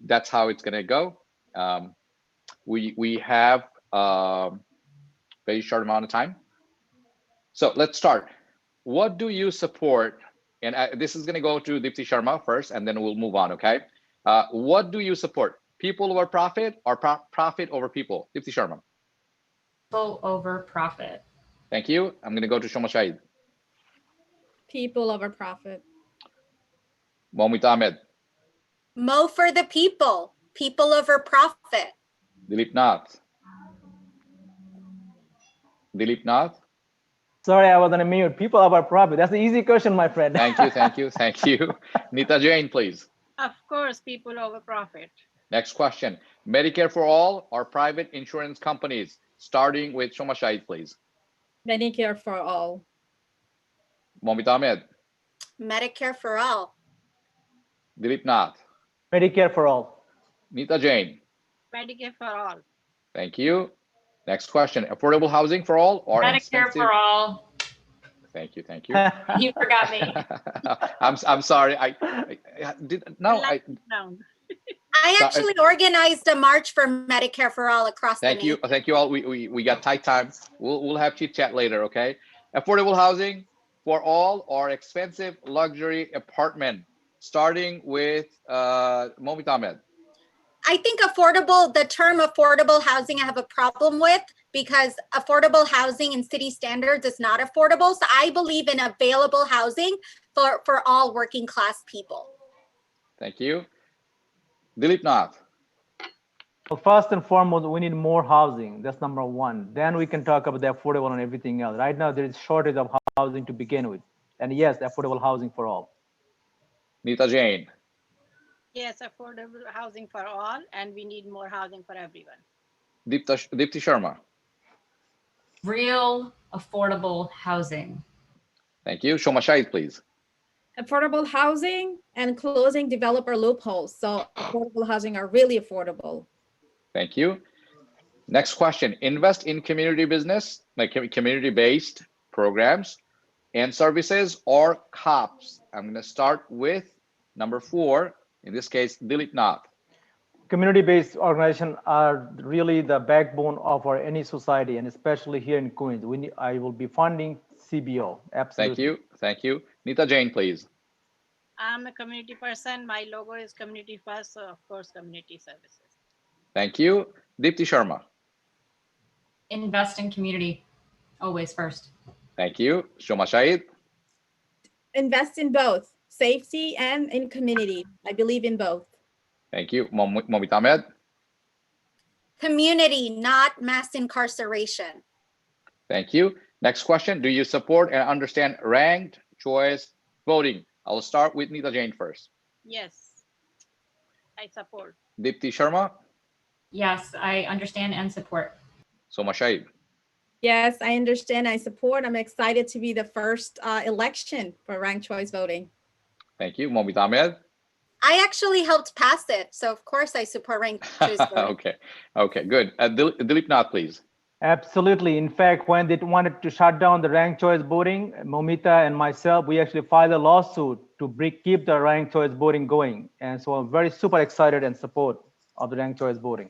that's how it's gonna go. We have a very short amount of time. So let's start. What do you support? And this is going to go to Deepti Sharma first, and then we'll move on, okay? What do you support? People over profit or profit over people? Deepti Sharma. People over profit. Thank you. I'm going to go to Shoma Shahid. People over profit. Momita Ahmed. Mo for the people. People over profit. Dilip Nath. Dilip Nath. Sorry, I was on a mute. People over profit. That's an easy question, my friend. Thank you, thank you, thank you. Nita Jane, please. Of course, people over profit. Next question. Medicare for all or private insurance companies? Starting with Shoma Shahid, please. Medicare for all. Momita Ahmed. Medicare for all. Dilip Nath. Medicare for all. Nita Jane. Medicare for all. Thank you. Next question. Affordable housing for all or Medicare expensive? for all. Thank you, thank you. You forgot me. I'm sorry. I did no. I actually organized a march for Medicare for all across the nation. Thank you all. We got tight time. We'll have chit chat later, okay? Affordable housing for all or expensive luxury apartment? Starting with Momita Ahmed. I think the term affordable housing I have a problem with, because affordable housing in city standards is not affordable. So I believe in available housing for all working class people. Thank you. Dilip Nath. Well, first and foremost, we need more housing. That's number one. Then we can talk about the affordable and everything else. Right now, there is shortage of housing to begin with. And yes, affordable housing for all. Nita Jane. Yes, affordable housing for all, and we need more housing for everyone. Deepti Sharma. Real affordable housing. Thank you. Shoma Shahid, please. Affordable housing and closing developer loopholes. So affordable housing are really affordable. Thank you. Next question. Invest in community business, like community-based programs and services, or COPS? I'm going to start with number 4. In this case, Dilip Nath. Community-based organizations are really the backbone of any society, and especially here in Queens. I will be funding CBO. Absolutely. Thank you. Nita Jane, please. I'm a community person. My logo is community first, so of course, community services. Thank you. Deepti Sharma. Invest in community, always first. Thank you. Shoma Shahid. Invest in both safety and in community. I believe in both. Thank you. Momita Ahmed. Community, not mass incarceration. Thank you. Next question. Do you support and understand ranked choice voting? I'll start with Nita Jane first. Yes, I support. Deepti Sharma. Yes, I understand and support. Shoma Shahid. Yes, I understand. I support. I'm excited to be the first election for ranked choice voting. Thank you. Momita Ahmed. I actually helped pass it, so of course I support ranked choice voting. Okay, good. Dilip Nath, please. Absolutely. In fact, when they wanted to shut down the ranked choice voting, Momita and myself, we actually filed a lawsuit to keep the ranked choice voting going. And so I'm very super excited and support of the ranked choice voting.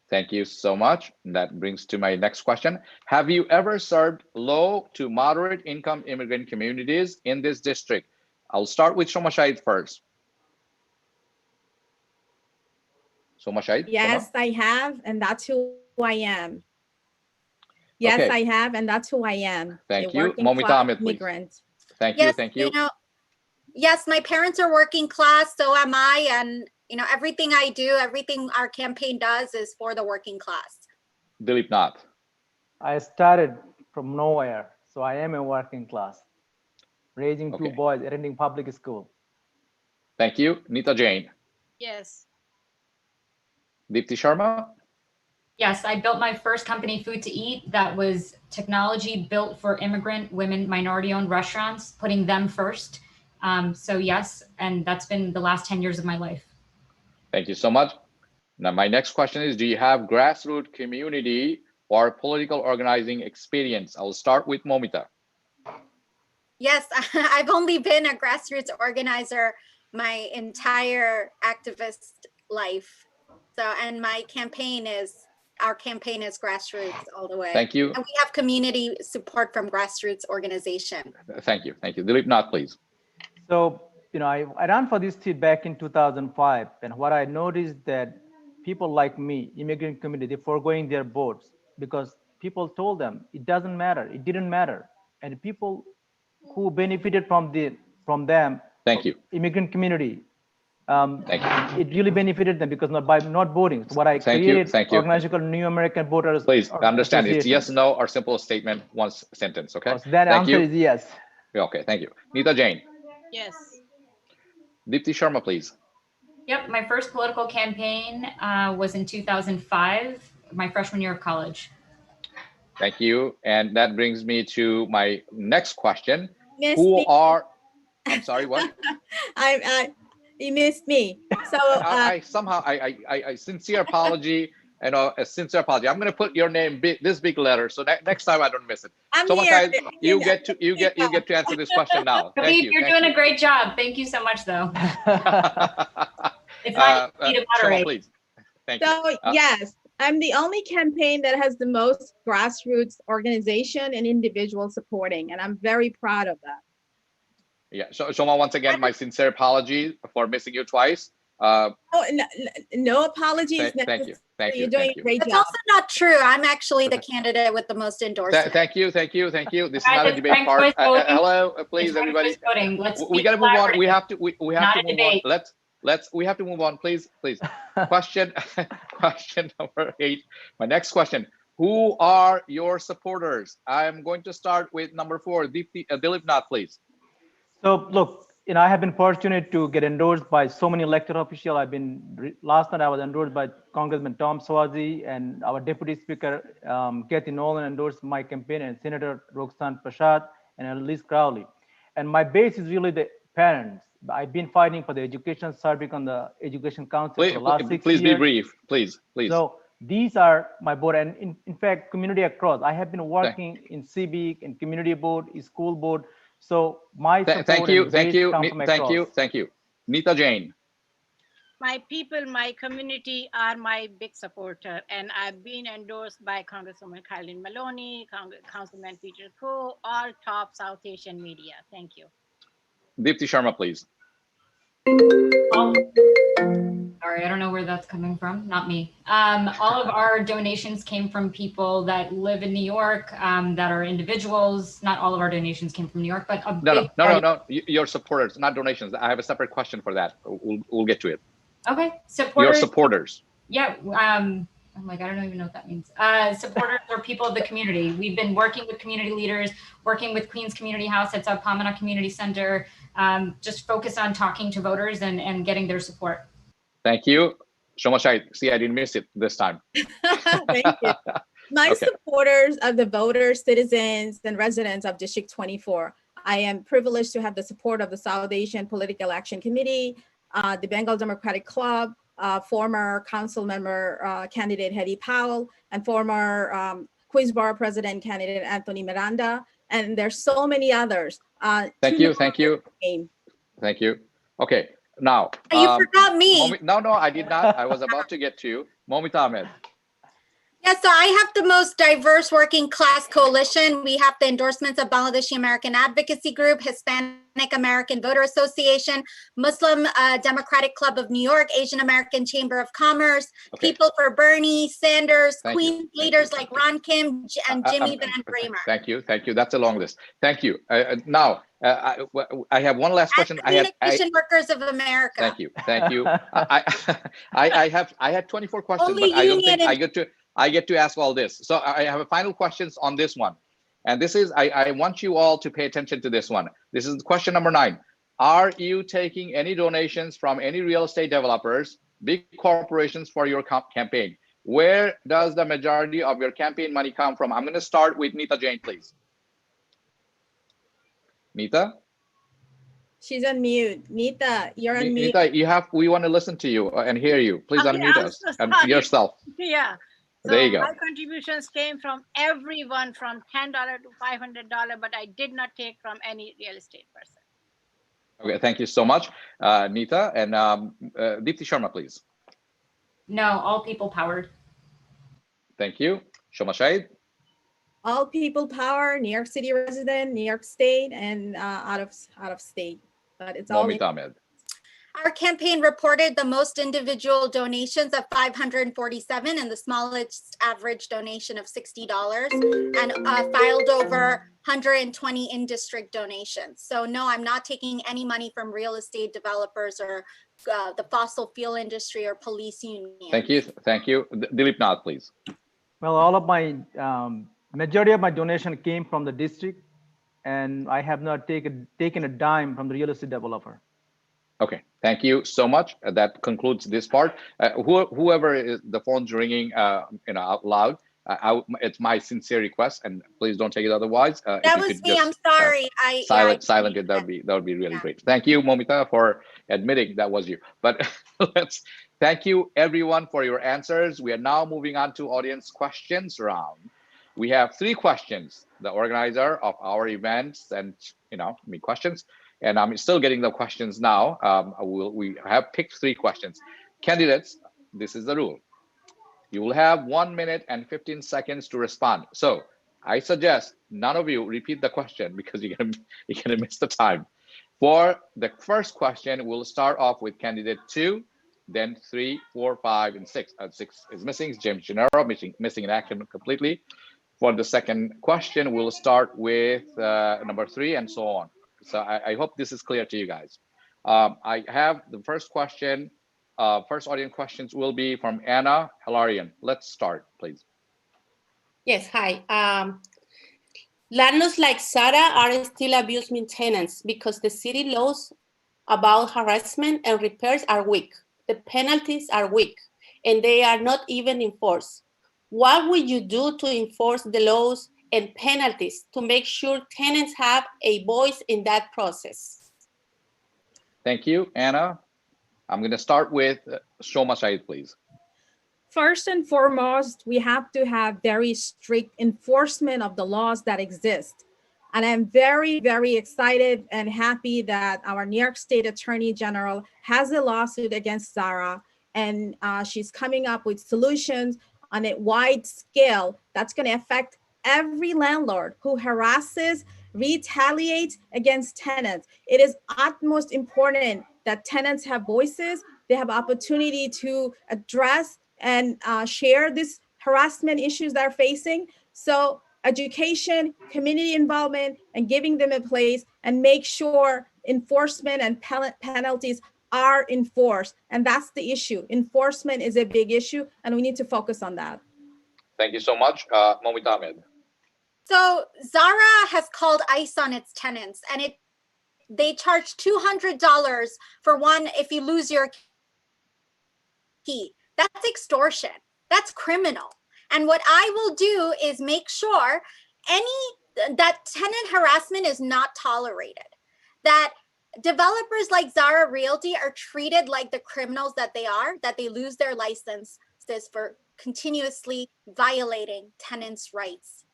Thank you so much. And that brings to my next question. Have you ever served low to moderate income immigrant communities in this district? I'll start with Shoma Shahid first. Shoma Shahid? Yes, Shoma? I have, and that's who I am. Yes, Okay. I have, and that's who I am. Thank a you. working Momita class Ahmed, please. immigrant. Thank you. Yes, Thank you. Yes, my parents are working class, so am I. And, everything I do, everything our campaign does is for the working class. Dilip Nath. I started from nowhere, so I am a working class, raising two boys, attending public school. Thank you. Nita Jain. Yes. Deepti Sharma. Yes, I built my first company, Food to Eat, that was technology built for immigrant women, minority-owned restaurants, putting them first. So yes, and that's been the last 10 years of my life. Thank you so much. Now, my next question is, do you have grassroots community or political organizing experience? I'll start with Momita. Yes, I've only been a grassroots organizer my entire activist life. So, and our campaign is grassroots all the way. Thank you. And we have community support from grassroots organization. Thank you. Thank you. Dilip Nath, please. So, I ran for this seat back in 2005. And what I noticed that people like me, immigrant community, they're foregoing their votes because people told them it doesn't matter. It didn't matter. And people who benefited from them, thank you, immigrant community, thank you. It really benefited them because by not voting. So what I created, organization called New American Voters. Please understand it's yes, no, or simple statement, one sentence. Okay. So that answer is yes. Okay. Thank you. Nita Jain. Yes. Deepti Sharma, please. Yep, my first political campaign was in 2005, my freshman year of college. Thank you. And that brings me to my next question. I'm sorry, what? You missed me. So I sincere apology. A sincere apology. I'm going to put your name this big letter, so next time I don't miss it. So here. You get to answer this question now. Thank you. You're doing a great job. Thank you so much, though. It's not easy to moderate. Shoma, please. Thank you. So yes, I'm the only campaign that has the most grassroots organization and individual supporting, and I'm very proud of that. Yeah. So Shoma, once again, my sincere apology for missing you twice. No apologies. Thank you. You're doing a great job. It's also not true. I'm actually the candidate with the most endorsements. Thank you. This is not a debate part. Hello, please, everybody. We got to move on. We have to move on. We have to move on, please. Question number 8. My next question. Who are your supporters? I'm going to start with number 4, Dilip Nath, please. So look, I have been fortunate to get endorsed by so many elected officials. Last night I was endorsed by Congressman Tom Swazi, and our Deputy Speaker, Kathy Nolan, endorsed my campaign, and Senator Roxanne Prashad and Elise Crowley. And my base is really the parents. I've been fighting for the education, serving on the Education Council for the last 6 years. Please be brief, please. So these are my board, and in fact, community across. I have been working in civic and community board, school board. So my thank you. Nita Jain. My people, my community are my big supporter, and I've been endorsed by Congresswoman Kylie Maloney, Councilman Peter Ko, all top South Asian media. Thank you. Deepti Sharma, please. Sorry, I don't know where that's coming from. Not me. All of our donations came from people that live in New York, that are individuals. Not all of our donations came from New York, but no. Your supporters, not donations. I have a separate question for that. We'll get to it. Okay, your supporters. Yeah. I'm like, I don't even know what that means. Supporters are people of the community. We've been working with community leaders, working with Queens Community House at South Pamana Community Center, just focus on talking to voters and getting their support. Thank you. Shoma Shahid. See, I didn't miss it this time. Thank you. My supporters are the voters, citizens, and residents of District 24. I am privileged to have the support of the South Asian Political Action Committee, the Bengal Democratic Club, former council member candidate Hetty Powell, and former Queens Borough President candidate Anthony Miranda, and there's so many others. Thank you. Thank you. Thank you. Okay, now. You forgot me. No, I did not. I was about to get to you. Momita Ahmed. Yeah, so I have the most diverse working class coalition. We have the endorsements of Bangladeshi American Advocacy Group, Hispanic American Voter Association, Muslim Democratic Club of New York, Asian American Chamber of Commerce, People for Bernie Sanders, Queen leaders like Ron Kim and Jimmy Van Bramer. Thank you. That's a long list. Thank you. Now, I have one last question. Communication Workers of America. Thank you. I had 24 questions, Only but I don't think I get to ask all this. So I have a final questions on this one. And this is, I want you all to pay attention to this one. This is question number 9. Are you taking any donations from any real estate developers, big corporations for your campaign? Where does the majority of your campaign money come from? I'm going to start with Nita Jain, please. Nita? She's on mute. Nita, you're on mute. Nita, we want to listen to you and hear you. Please unmute us and yourself. Yeah. So there you go. My contributions came from everyone from $10 to $500, but I did not take from any real estate person. Okay, thank you so much, Nita. And Deepthi Sharma, please. No, all people powered. Thank you. Shoma Shahid. All people power, New York City resident, New York State, and out of state. But it's all. Momita Ahmed. Our campaign reported the most individual donations of 547 and the smallest average donation of $60 and filed over 120 in-district donations. So no, I'm not taking any money from real estate developers or the fossil fuel industry or police union. Thank you. Dilip Nath, please. Well, all of my, majority of my donation came from the district, and I have not taken a dime from the real estate developer. Okay, thank you so much. That concludes this part. Whoever is the phone's ringing, out loud. It's my sincere request, and please don't take it otherwise. That was me. I'm sorry. Silent it. That would be really great. Thank you, Momita, for admitting that was you. But let's thank you everyone for your answers. We are now moving on to audience questions round. We have 3 questions. The organizer of our event sent me questions. And I'm still getting the questions now. We have picked 3 questions. Candidates, this is the rule. You will have 1 minute and 15 seconds to respond. So I suggest none of you repeat the question because you're gonna miss the time. For the first question, we'll start off with candidate 2, then 3, 4, 5, and 6. 6 is missing. James Gennaro missing in action completely. For the second question, we'll start with number 3 and so on. So I hope this is clear to you guys. I have the first question. First audience questions will be from Anna Hilarion. Let's start, please. Yes, hi. Landlords like Zara are still abusing tenants because the city laws about harassment and repairs are weak. The penalties are weak, and they are not even enforced. What would you do to enforce the laws and penalties to make sure tenants have a voice in that process? Thank you, Anna. I'm going to start with Shoma Shahid, please. First and foremost, we have to have very strict enforcement of the laws that exist. And I'm very, very excited and happy that our New York State Attorney General has a lawsuit against Zara, and she's coming up with solutions on a wide scale that's going to affect every landlord who harasses, retaliates against tenants. It is utmost important that tenants have voices. They have opportunity to address and share these harassment issues they're facing. So education, community involvement, and giving them a place, and make sure enforcement and penalties are enforced. And that's the issue. Enforcement is a big issue, and we need to focus on that. Thank you so much, Momita Ahmed. So Zara has called ICE on its tenants, and they charge $200 for one if you lose your key. That's extortion. That's criminal. And what I will do is make sure that tenant harassment is not tolerated, that developers like Zara Realty are treated like the criminals that they are, that they lose their licenses for continuously violating tenants' rights.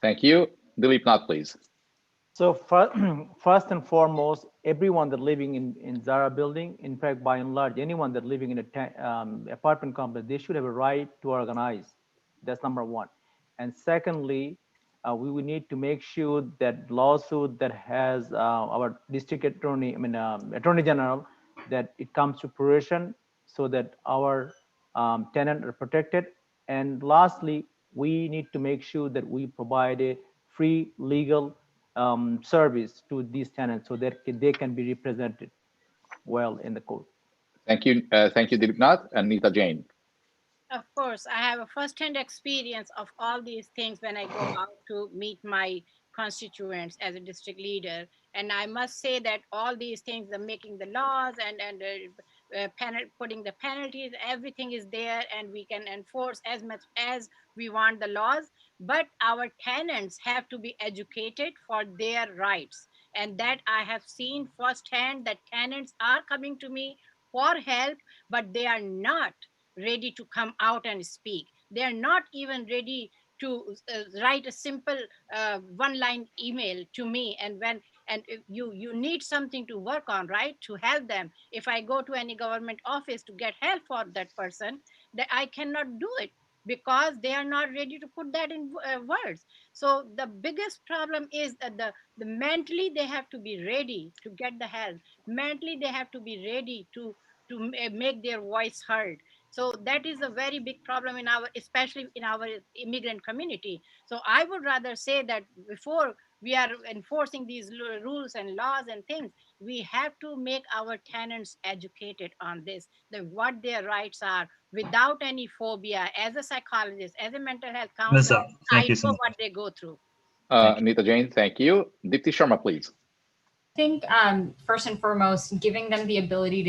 Thank you. Dilip Nath, please. So first and foremost, everyone that living in Zara building, in fact, by and large, anyone that living in a apartment complex, they should have a right to organize. That's number one. And secondly, we will need to make sure that lawsuit that has our district attorney, attorney general, that it comes to fruition so that our tenants are protected. And lastly, we need to make sure that we provide a free legal service to these tenants so that they can be represented well in the court. Thank you, Dilip Nath. And Neeta Jain. Of course, I have a first-hand experience of all these things when I go out to meet my constituents as a district leader. And I must say that all these things, the making the laws and putting the penalties, everything is there, and we can enforce as much as we want the laws. But our tenants have to be educated for their rights. And that I have seen firsthand, that tenants are coming to me for help, but they are not ready to come out and speak. They are not even ready to write a simple one-line email to me. And if you need something to work on, right, to help them. If I go to any government office to get help for that person, that I cannot do it because they are not ready to put that in words. So the biggest problem is that the mentally they have to be ready to get the help. Mentally they have to be ready to make their voice heard. So that is a very big problem especially in our immigrant community. So I would rather say that before we are enforcing these rules and laws and things, we have to make our tenants educated on this, that what their rights are, without any phobia. As a psychologist, as a mental health counselor, I know what they go through. Neeta Jain, thank you. Dipti Sharma, please. I think first and foremost, giving them the ability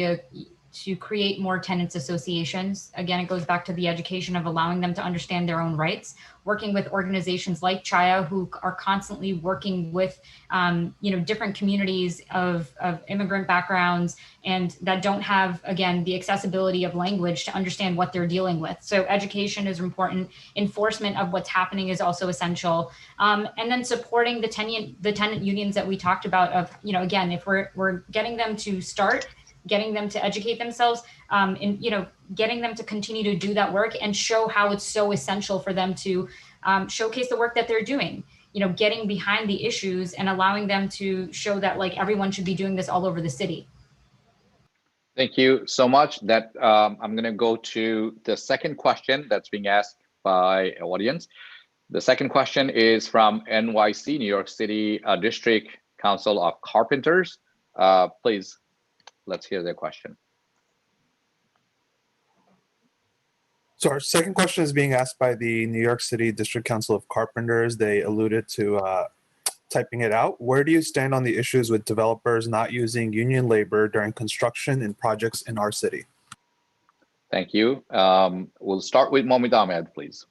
to create more tenants associations. Again, it goes back to the education of allowing them to understand their own rights, working with organizations like Chhaya, who are constantly working with different communities of immigrant backgrounds and that don't have, again, the accessibility of language to understand what they're dealing with. So education is important. Enforcement of what's happening is also essential. And then supporting the tenant unions that we talked about of, again, if we're getting them to start, getting them to educate themselves, and getting them to continue to do that work and show how it's so essential for them to showcase the work that they're doing, getting behind the issues and allowing them to show that like everyone should be doing this all over the city. Thank you so much. That I'm going to go to the second question that's being asked by audience. The second question is from NYC, New York City District Council of Carpenters. Please, let's hear their question. So our second question is being asked by the New York City District Council of Carpenters. They alluded to typing it out. Where do you stand on the issues with developers not using union labor during construction and projects in our city? Thank you. We'll start with Mohammed Ahmed, please.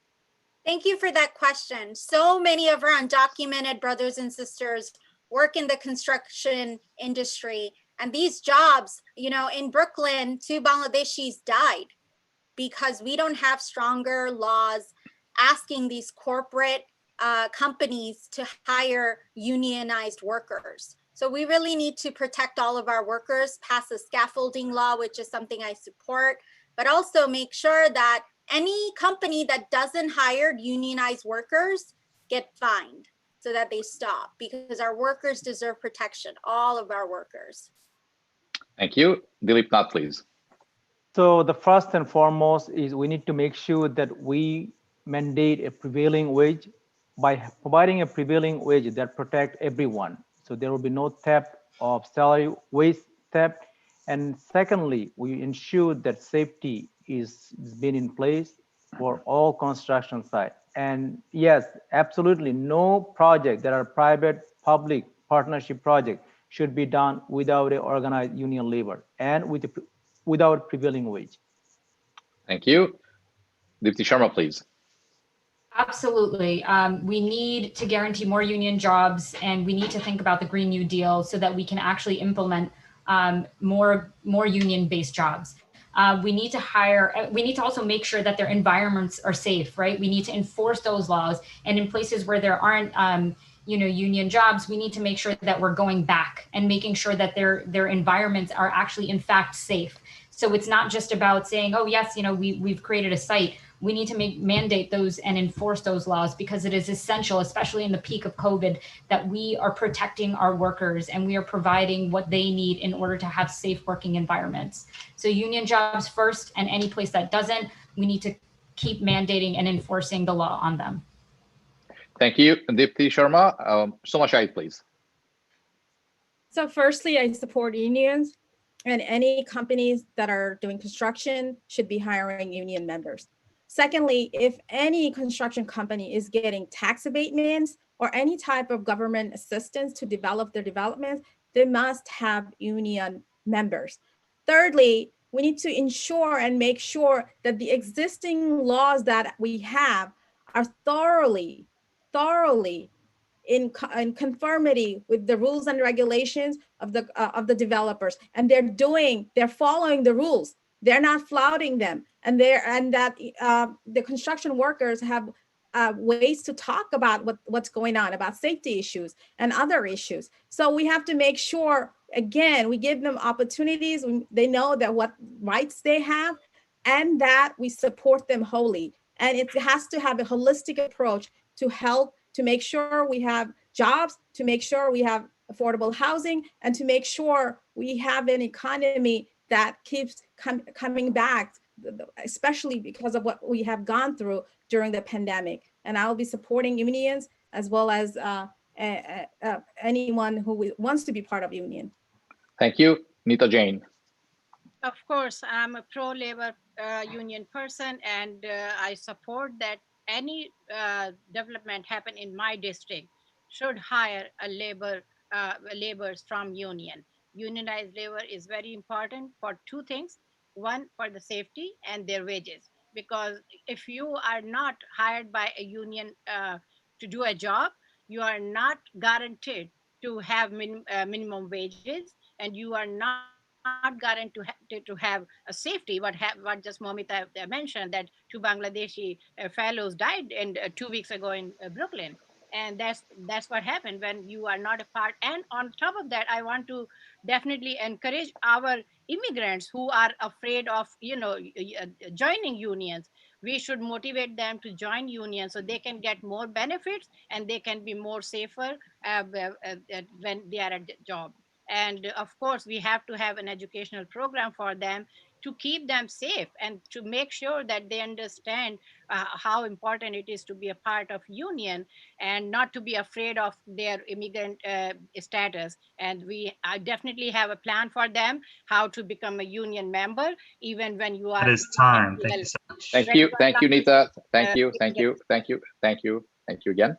Thank you for that question. So many of our undocumented brothers and sisters work in the construction industry. And these jobs, in Brooklyn, 2 Bangladeshis died because we don't have stronger laws asking these corporate companies to hire unionized workers. So we really need to protect all of our workers, pass a scaffolding law, which is something I support, but also make sure that any company that doesn't hire unionized workers get fined so that they stop, because our workers deserve protection, all of our workers. Thank you. Dilip Nath, please. So the first and foremost is we need to make sure that we mandate a prevailing wage by providing a prevailing wage that protects everyone. So there will be no theft of salary, wage theft. And secondly, we ensure that safety is being in place for all construction sites. And yes, absolutely no project that are private public partnership project should be done without an organized union labor and without prevailing wage. Thank you. Dipti Sharma, please. Absolutely. We need to guarantee more union jobs, and we need to think about the Green New Deal so that we can actually implement more union-based jobs. We need to also make sure that their environments are safe, right? We need to enforce those laws. And in places where there aren't, union jobs, we need to make sure that we're going back and making sure that their environments are actually in fact safe. So it's not just about saying, oh yes, we've created a site. We need to mandate those and enforce those laws, because it is essential, especially in the peak of COVID, that we are protecting our workers and we are providing what they need in order to have safe working environments. So union jobs first, and any place that doesn't, we need to keep mandating and enforcing the law on them. Thank you, Deepthi Sharma. Soma Shahid, please. So firstly, I support unions, and any companies that are doing construction should be hiring union members. Secondly, if any construction company is getting tax abatements or any type of government assistance to develop their developments, they must have union members. Thirdly, we need to ensure and make sure that the existing laws that we have are thoroughly in conformity with the rules and regulations of the developers, and they're following the rules. They're not flouting them, and that the construction workers have ways to talk about what's going on, about safety issues and other issues. So we have to make sure, again, we give them opportunities. They know that what rights they have, and that we support them wholly. And it has to have a holistic approach to help, to make sure we have jobs, to make sure we have affordable housing, and to make sure we have an economy that keeps coming back, especially because of what we have gone through during the pandemic. And I'll be supporting unions as well as anyone who wants to be part of union. Thank you, Nita Jain. Of course, I'm a pro-labor union person, and I support that any development happen in my district should hire a laborers from union. Unionized labor is very important for two things. One, for the safety and their wages, because if you are not hired by a union to do a job, you are not guaranteed to have minimum wages, and you are not guaranteed to have a safety. What just Momita mentioned, that two Bangladeshi fellows died 2 weeks ago in Brooklyn. And that's what happened when you are not a part. And on top of that, I want to definitely encourage our immigrants who are afraid of joining unions. We should motivate them to join unions so they can get more benefits and they can be more safer when they are at the job. And of course, we have to have an educational program for them to keep them safe and to make sure that they understand how important it is to be a part of union and not to be afraid of their immigrant status. And we definitely have a plan for them how to become a union member, even when you are. That is time. Thank you so much. Thank you, Nita. Thank you again.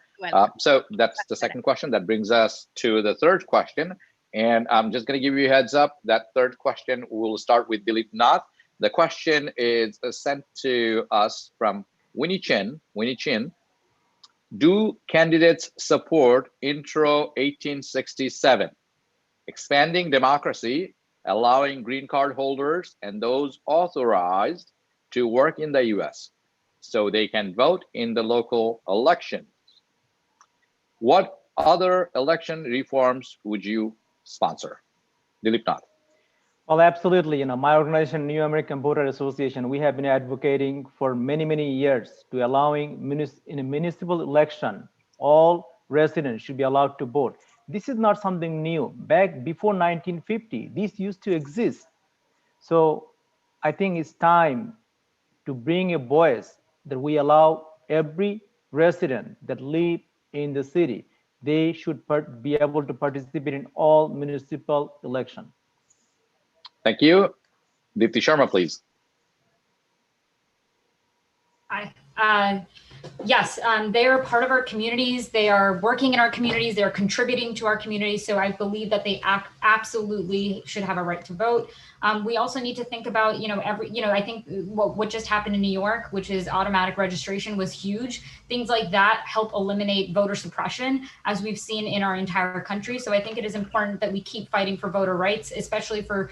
So that's the second question. That brings us to the third question. And I'm just going to give you a heads up. That third question will start with Dilip Nath. The question is sent to us from Winnie Chin. Do candidates support Intro 1867, expanding democracy, allowing green card holders and those authorized to work in the US so they can vote in the local elections? What other election reforms would you sponsor? Dilip Nath. Well, absolutely. My organization, New American Voter Association, we have been advocating for many, many years to allowing in a municipal election, all residents should be allowed to vote. This is not something new. Back before 1950, this used to exist. So I think it's time to bring a voice that we allow every resident that live in the city, they should be able to participate in all municipal elections. Thank you. Deepthi Sharma, please. Hi. Yes, they are part of our communities. They are working in our communities. They're contributing to our communities. So I believe that they absolutely should have a right to vote. We also need to think about, I think what just happened in New York, which is automatic registration, was huge. Things like that help eliminate voter suppression, as we've seen in our entire country. So I think it is important that we keep fighting for voter rights, especially for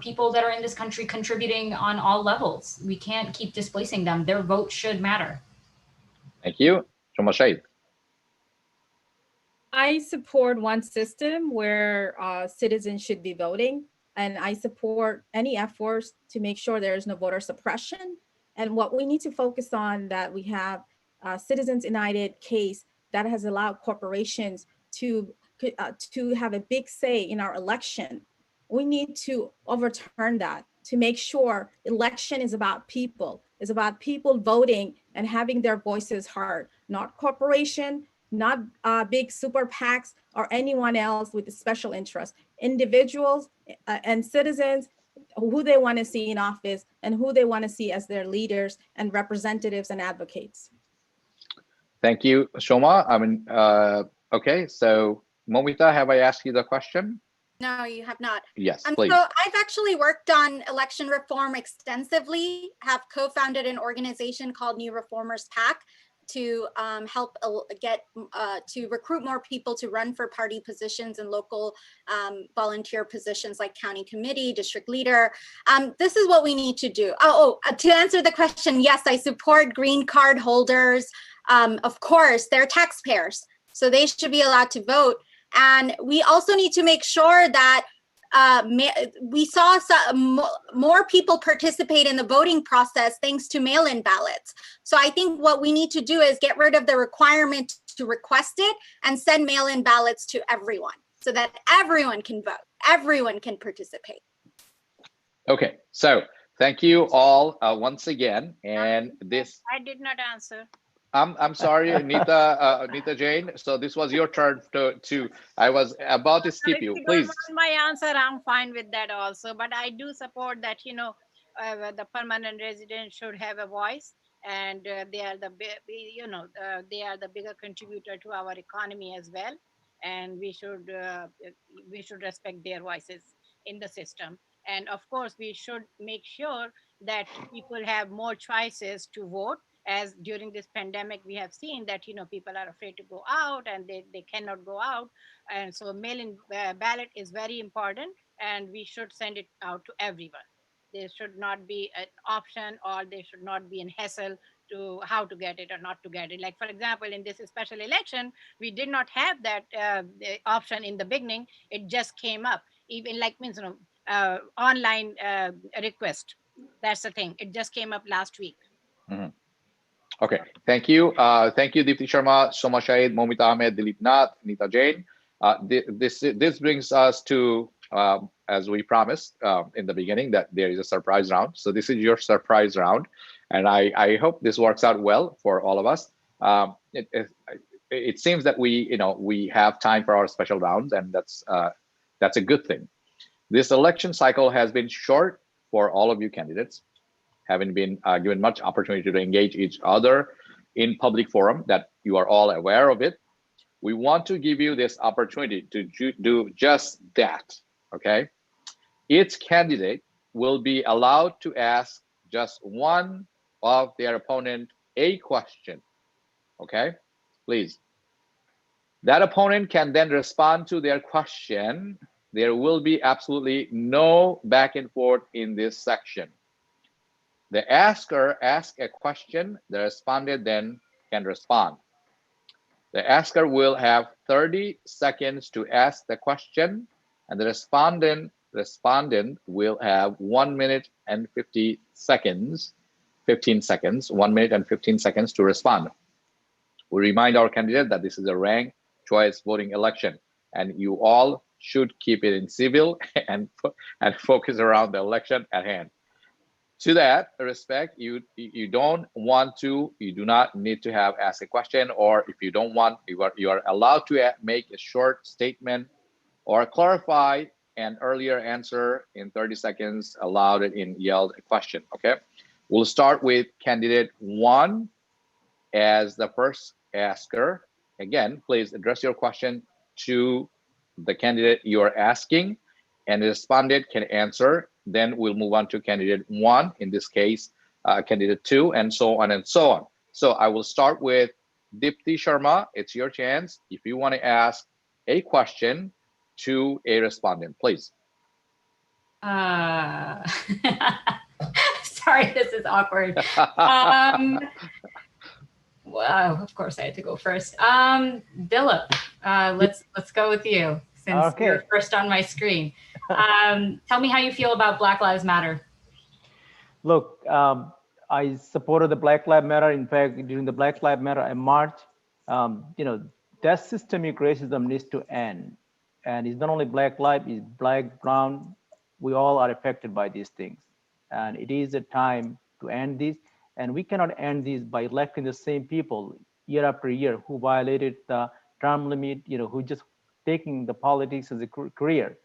people that are in this country contributing on all levels. We can't keep displacing them. Their vote should matter. Thank you. Shoma Shahid. I support one system where citizens should be voting, and I support any efforts to make sure there is no voter suppression. And what we need to focus on, that we have Citizens United case that has allowed corporations to have a big say in our election. We need to overturn that to make sure election is about people. It's about people voting and having their voices heard, not corporation, not big super PACs or anyone else with a special interest. Individuals and citizens, who they want to see in office and who they want to see as their leaders and representatives and advocates. Thank you, Shoma. Okay, so Momita, have I asked you the question? No, you have not. Yes, please. So I've actually worked on election reform extensively, have co-founded an organization called New Reformers PAC to help to recruit more people to run for party positions and local volunteer positions like county committee, district leader. This is what we need to do. To answer the question, yes, I support green card holders. Of course, they're taxpayers, so they should be allowed to vote. And we also need to make sure that we saw more people participate in the voting process thanks to mail-in ballots. So I think what we need to do is get rid of the requirement to request it and send mail-in ballots to everyone so that everyone can vote, everyone can participate. Okay, so thank you all once again. And this I did not answer. I'm sorry, Anita Jane. So this was your turn to I was about to skip you. Please. If you don't want my answer, I'm fine with that also. But I do support that, the permanent residents should have a voice, and they are they are the bigger contributor to our economy as well. And we should respect their voices in the system. And of course, we should make sure that people have more choices to vote. As during this pandemic, we have seen that, people are afraid to go out and they cannot go out. And so mail-in ballot is very important, and we should send it out to everyone. There should not be an option, or there should not be an hassle to how to get it or not to get it. Like, for example, in this special election, we did not have that option in the beginning. It just came up. Even online request. That's the thing. It just came up last week. Mm-hmm. Okay, thank you. Thank you, Deepti Sharma, Shoma Shahid, Momita Ahmed, Dilip Nath, Anita Jain. This brings us to, as we promised in the beginning, that there is a surprise round. So this is your surprise round. And I hope this works out well for all of us. It seems that we have time for our special rounds, and that's a good thing. This election cycle has been short for all of you candidates, having been given much opportunity to engage each other in public forum, that you are all aware of it. We want to give you this opportunity to do just that, okay? Each candidate will be allowed to ask just one of their opponent a question, okay? Please. That opponent can then respond to their question. There will be absolutely no back and forth in this section. The asker asks a question, the respondent then can respond. The asker will have 30 seconds to ask the question, and the respondent will have 1 minute and 15 seconds to respond. We remind our candidate that this is a ranked choice voting election, and you all should keep it in civil and focus around the election at hand. To that respect, you do not need to ask a question, or if you don't want, you are allowed to make a short statement or clarify an earlier answer in 30 seconds, allowed it in yelled question, okay? We'll start with candidate 1. as the first asker. Again, please address your question to the candidate you are asking, and the respondent can answer. Then we'll move on to candidate 1, in this case, candidate 2, and so on and so on. So I will start with Dipti Sharma. It's your chance. If you want to ask a question to a respondent, please. Sorry, this is awkward. Wow, of course I had to go first. Dilip, let's go with you since you're first on my screen. Tell me how you feel about Black Lives Matter. Look, I supported the Black Lives Matter. In fact, during the Black Lives Matter march, that systemic racism needs to end. And it's not only black life, it's black, brown. We all are affected by these things. And it is a time to end this. And we cannot end this by electing the same people year after year who violated the term limit, who just taking the politics as a career.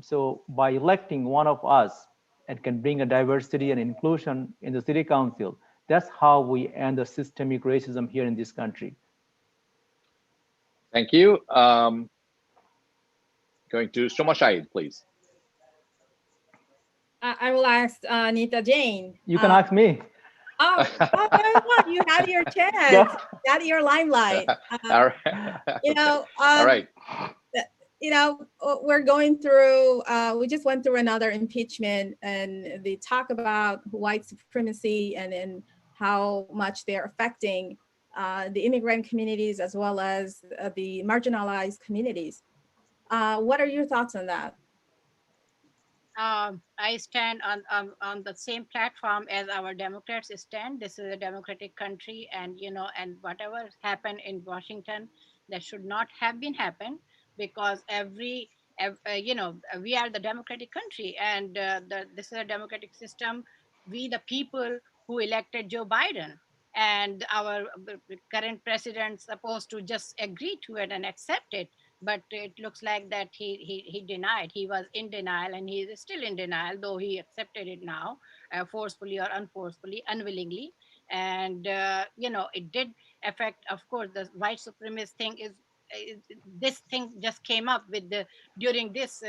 So by electing one of us, it can bring a diversity and inclusion in the city council. That's how we end the systemic racism here in this country. Thank you. Going to Shoma Shahid, please. I will ask Nita Jane. You can ask me. Oh, you had your chance. Got your limelight. All right. All right. We're going through, we just went through another impeachment, and they talk about white supremacy and how much they're affecting the immigrant communities as well as the marginalized communities. What are your thoughts on that? I stand on the same platform as our Democrats stand. This is a democratic country, and and whatever happened in Washington, that should not have been happened, because we are the democratic country, and this is a democratic system. We the people who elected Joe Biden, and our current president supposed to just agree to it and accept it. But it looks like that he denied. He was in denial, and he is still in denial, though he accepted it now, forcefully or unforcefully, unwillingly. And it did affect, of course, the white supremacist thing this thing just came up with during this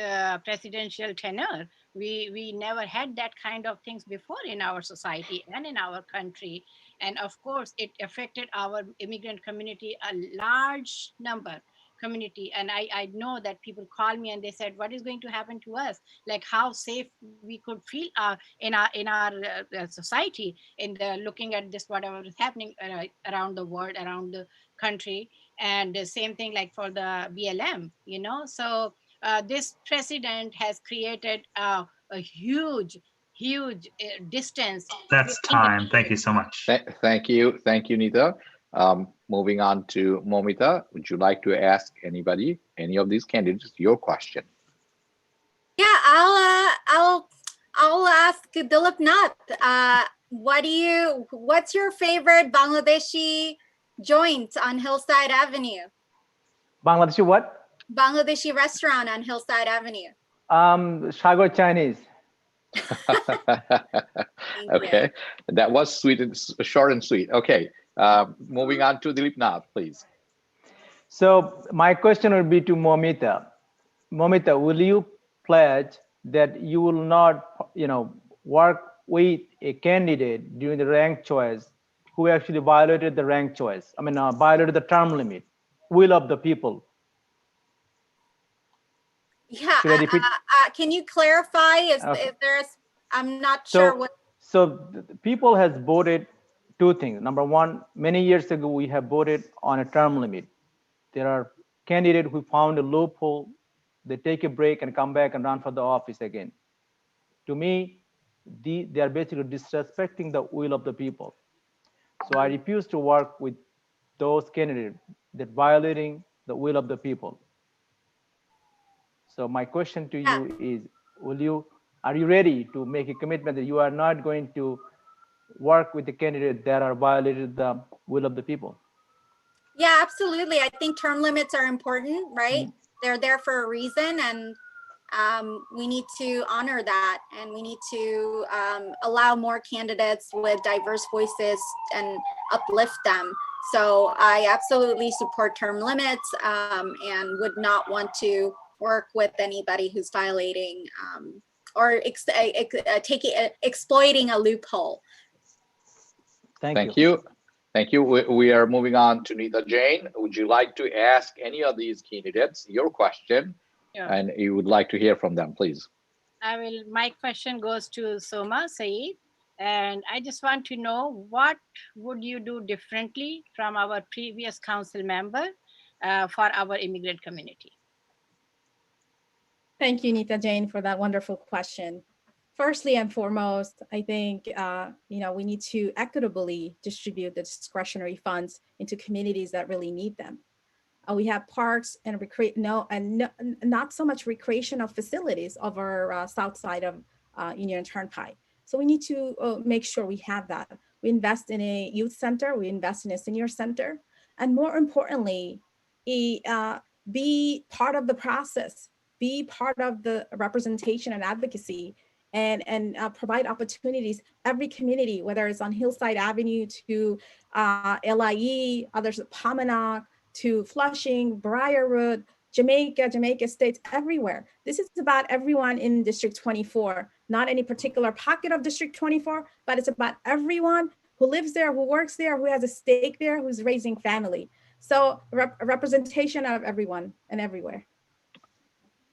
presidential tenure. We never had that kind of things before in our society and in our country. And of course, it affected our immigrant community, a large number community. And I know that people call me and they said, what is going to happen to us? Like how safe we could feel in our society, looking at this, whatever is happening around the world, around the country. And the same thing like for the BLM, so this president has created a huge distance. That's time. Thank you so much. Thank you, Nita. Moving on to Momita, would you like to ask any of these candidates your question? Yeah, I'll ask Dilip Nath. What's your favorite Bangladeshi joint on Hillside Avenue? Bangladeshi what? Bangladeshi restaurant on Hillside Avenue. Sagar Chinese. Okay, that was sweet and short and sweet. Okay, moving on to Dilip Nath, please. So my question would be to Momita. Momita, will you pledge that you will not, work with a candidate during the rank choice who actually violated the rank choice? Violated the term limit, will of the people. Yeah, can you clarify? Is there? I'm not sure what. So people has voted two things. Number one, many years ago we have voted on a term limit. There are candidates who found a loophole. They take a break and come back and run for the office again. To me, they are basically disrespecting the will of the people. So I refuse to work with those candidates that violating the will of the people. So my question to you is, are you ready to make a commitment that you are not going to work with the candidates that are violated the will of the people? Yeah, absolutely. I think term limits are important, right? They're there for a reason, and We need to honor that, and we need to allow more candidates with diverse voices and uplift them. So I absolutely support term limits and would not want to work with anybody who's violating or exploiting a loophole. Thank you. Thank you. We are moving on to Nita Jain. Would you like to ask any of these candidates your question? Yeah. And you would like to hear from them, please. My question goes to Soma Saeed, and I just want to know, what would you do differently from our previous council member for our immigrant community? Thank you, Nita Jain, for that wonderful question. Firstly and foremost, I think we need to equitably distribute the discretionary funds into communities that really need them. We have parks and not so much recreational facilities of our south side of Union Turnpike. So we need to make sure we have that. We invest in a youth center, we invest in a senior center, and more importantly, be part of the process, be part of the representation and advocacy, and provide opportunities. Every community, whether it's on Hillside Avenue to LIE, others at Pomona, to Flushing, Briarwood, Jamaica Estates, everywhere. This is about everyone in District 24, not any particular pocket of District 24, but it's about everyone who lives there, who works there, who has a stake there, who's raising family. So a representation of everyone and everywhere.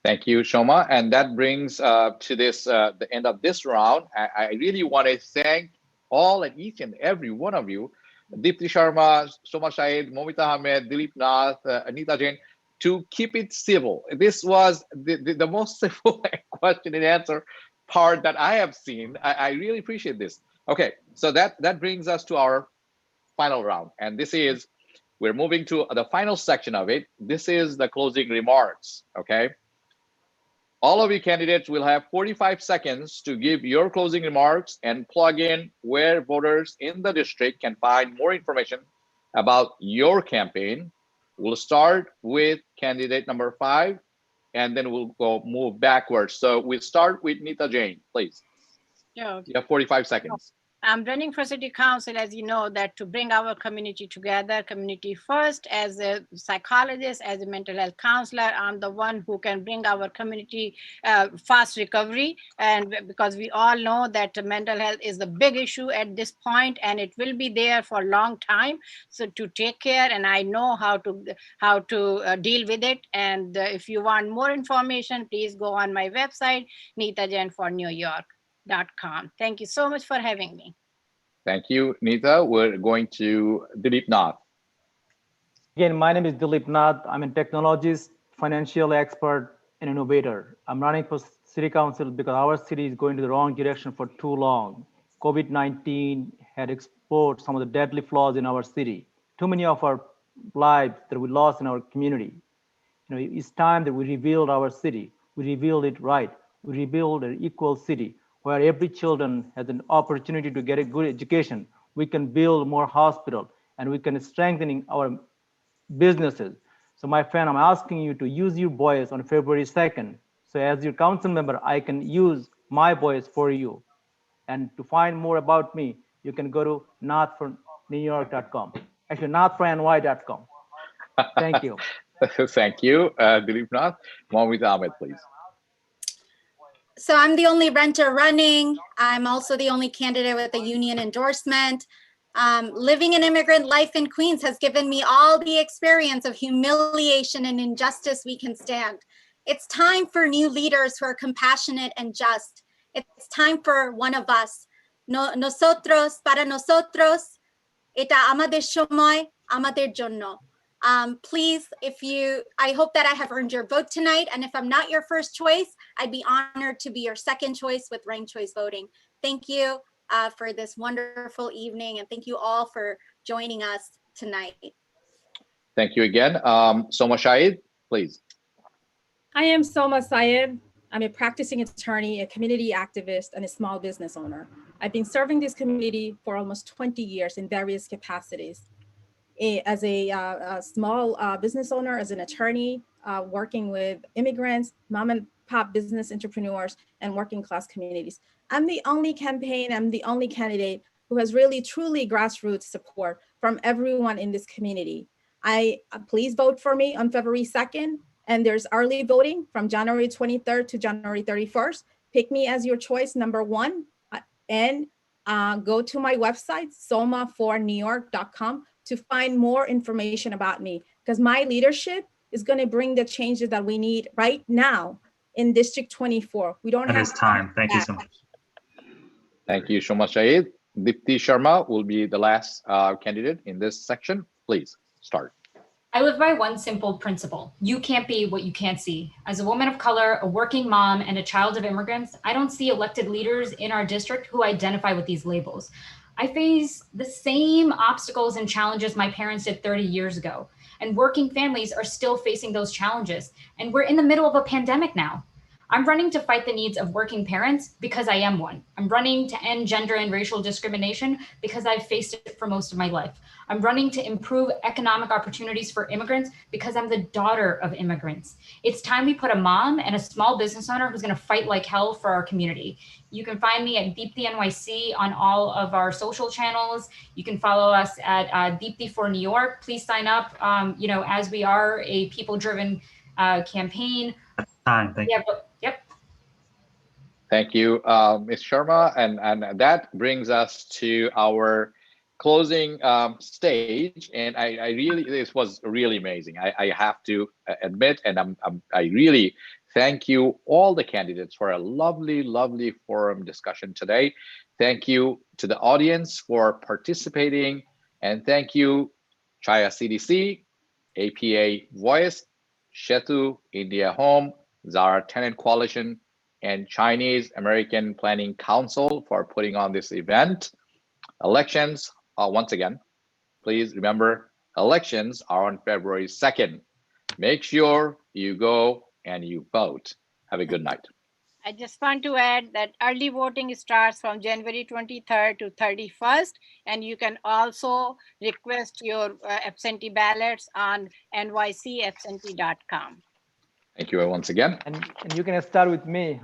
Thank you, Shoma. And that brings to this the end of this round. I really want to thank all and each and every one of you, Deepti Sharma, Soma Saeed, Momita Ahmed, Dilip Nath, Anita Jain, to keep it civil. This was the most civil question and answer part that I have seen. I really appreciate this. Okay, so that brings us to our final round. And this is, we're moving to the final section of it. This is the closing remarks, okay? All of you candidates will have 45 seconds to give your closing remarks and plug in where voters in the district can find more information about your campaign. We'll start with candidate number 5, and then we'll move backwards. So we'll start with Nita Jain, please. Yeah. You have 45 seconds. I'm running for city council, as you know, that to bring our community together, community first. As a psychologist, as a mental health counselor, I'm the one who can bring our community fast recovery. And because we all know that mental health is the big issue at this point, and it will be there for a long time. So to take care, and I know how to deal with it. And if you want more information, please go on my website, nitajainfornewyork.com. Thank you so much for having me. Thank you, Nita. We're going to Dilip Nath. Again, my name is Dilip Nath. I'm a technologist, financial expert, and innovator. I'm running for city council because our city is going to the wrong direction for too long. COVID-19 had exposed some of the deadly flaws in our city. Too many of our lives that we lost in our community. It's time that we rebuild our city. We rebuild it right. We rebuild an equal city where every children has an opportunity to get a good education. We can build more hospitals, and we can strengthening our businesses. So my friend, I'm asking you to use your voice on February 2nd. So as your council member, I can use my voice for you. And to find more about me, you can go to notfornewyork.com. Actually, notforny.com. Thank you. Thank you, Dilip Nath. Momita Ahmed, please. So I'm the only renter running. I'm also the only candidate with a union endorsement. Living an immigrant life in Queens has given me all the experience of humiliation and injustice we can stand. It's time for new leaders who are compassionate and just. It's time for one of us. Nosotros, para nosotros, eta amader shomoy, amader jonno. Please, I hope that I have earned your vote tonight. And if I'm not your first choice, I'd be honored to be your second choice with ranked choice voting. Thank you for this wonderful evening. And thank you all for joining us tonight. Thank you again. Soma Saeed, please. I am Soma Saeed. I'm a practicing attorney, a community activist, and a small business owner. I've been serving this community for almost 20 years in various capacities. As a small business owner, as an attorney, working with immigrants, mom and pop business entrepreneurs, and working class communities. I'm the only campaign, I'm the only candidate who has really truly grassroots support from everyone in this community. Please vote for me on February 2nd, and there's early voting from January 23rd to January 31st. Pick me as your choice number one, and go to my website, soma4newyork.com, to find more information about me, because my leadership is going to bring the changes that we need right now in District 24. We don't That have is time. Thank you so much. Thank you so much, Saeed. Dipti Sharma will be the last candidate in this section. Please start. I live by one simple principle. You can't be what you can't see. As a woman of color, a working mom, and a child of immigrants, I don't see elected leaders in our district who identify with these labels. I face the same obstacles and challenges my parents did 30 years ago, and working families are still facing those challenges. And we're in the middle of a pandemic now. I'm running to fight the needs of working parents because I am one. I'm running to end gender and racial discrimination because I've faced it for most of my life. I'm running to improve economic opportunities for immigrants because I'm the daughter of immigrants. It's time we put a mom and a small business owner who's going to fight like hell for our community. You can find me at Deepthi NYC on all of our social channels. You can follow us at Deepthi for New York. Please sign up, as we are a people-driven campaign. Time. Thank you. Yep. Thank you, Ms. Sharma. And that brings us to our closing stage. And this was really amazing. I have to admit, and I really thank you, all the candidates, for a lovely, lovely forum discussion today. Thank you to the audience for participating. And thank you, Chhaya CDC, APA Voice, Shetu, India Home, Zara Tenant Coalition, and Chinese American Planning Council for putting on this event. Elections, once again, please remember, elections are on February 2nd. Make sure you go and you vote. Have a good night. I just want to add that early voting starts from January 23rd to 31st, and you can also request your absentee ballots on nycabsentee.com. Thank you once again. And you can start with me.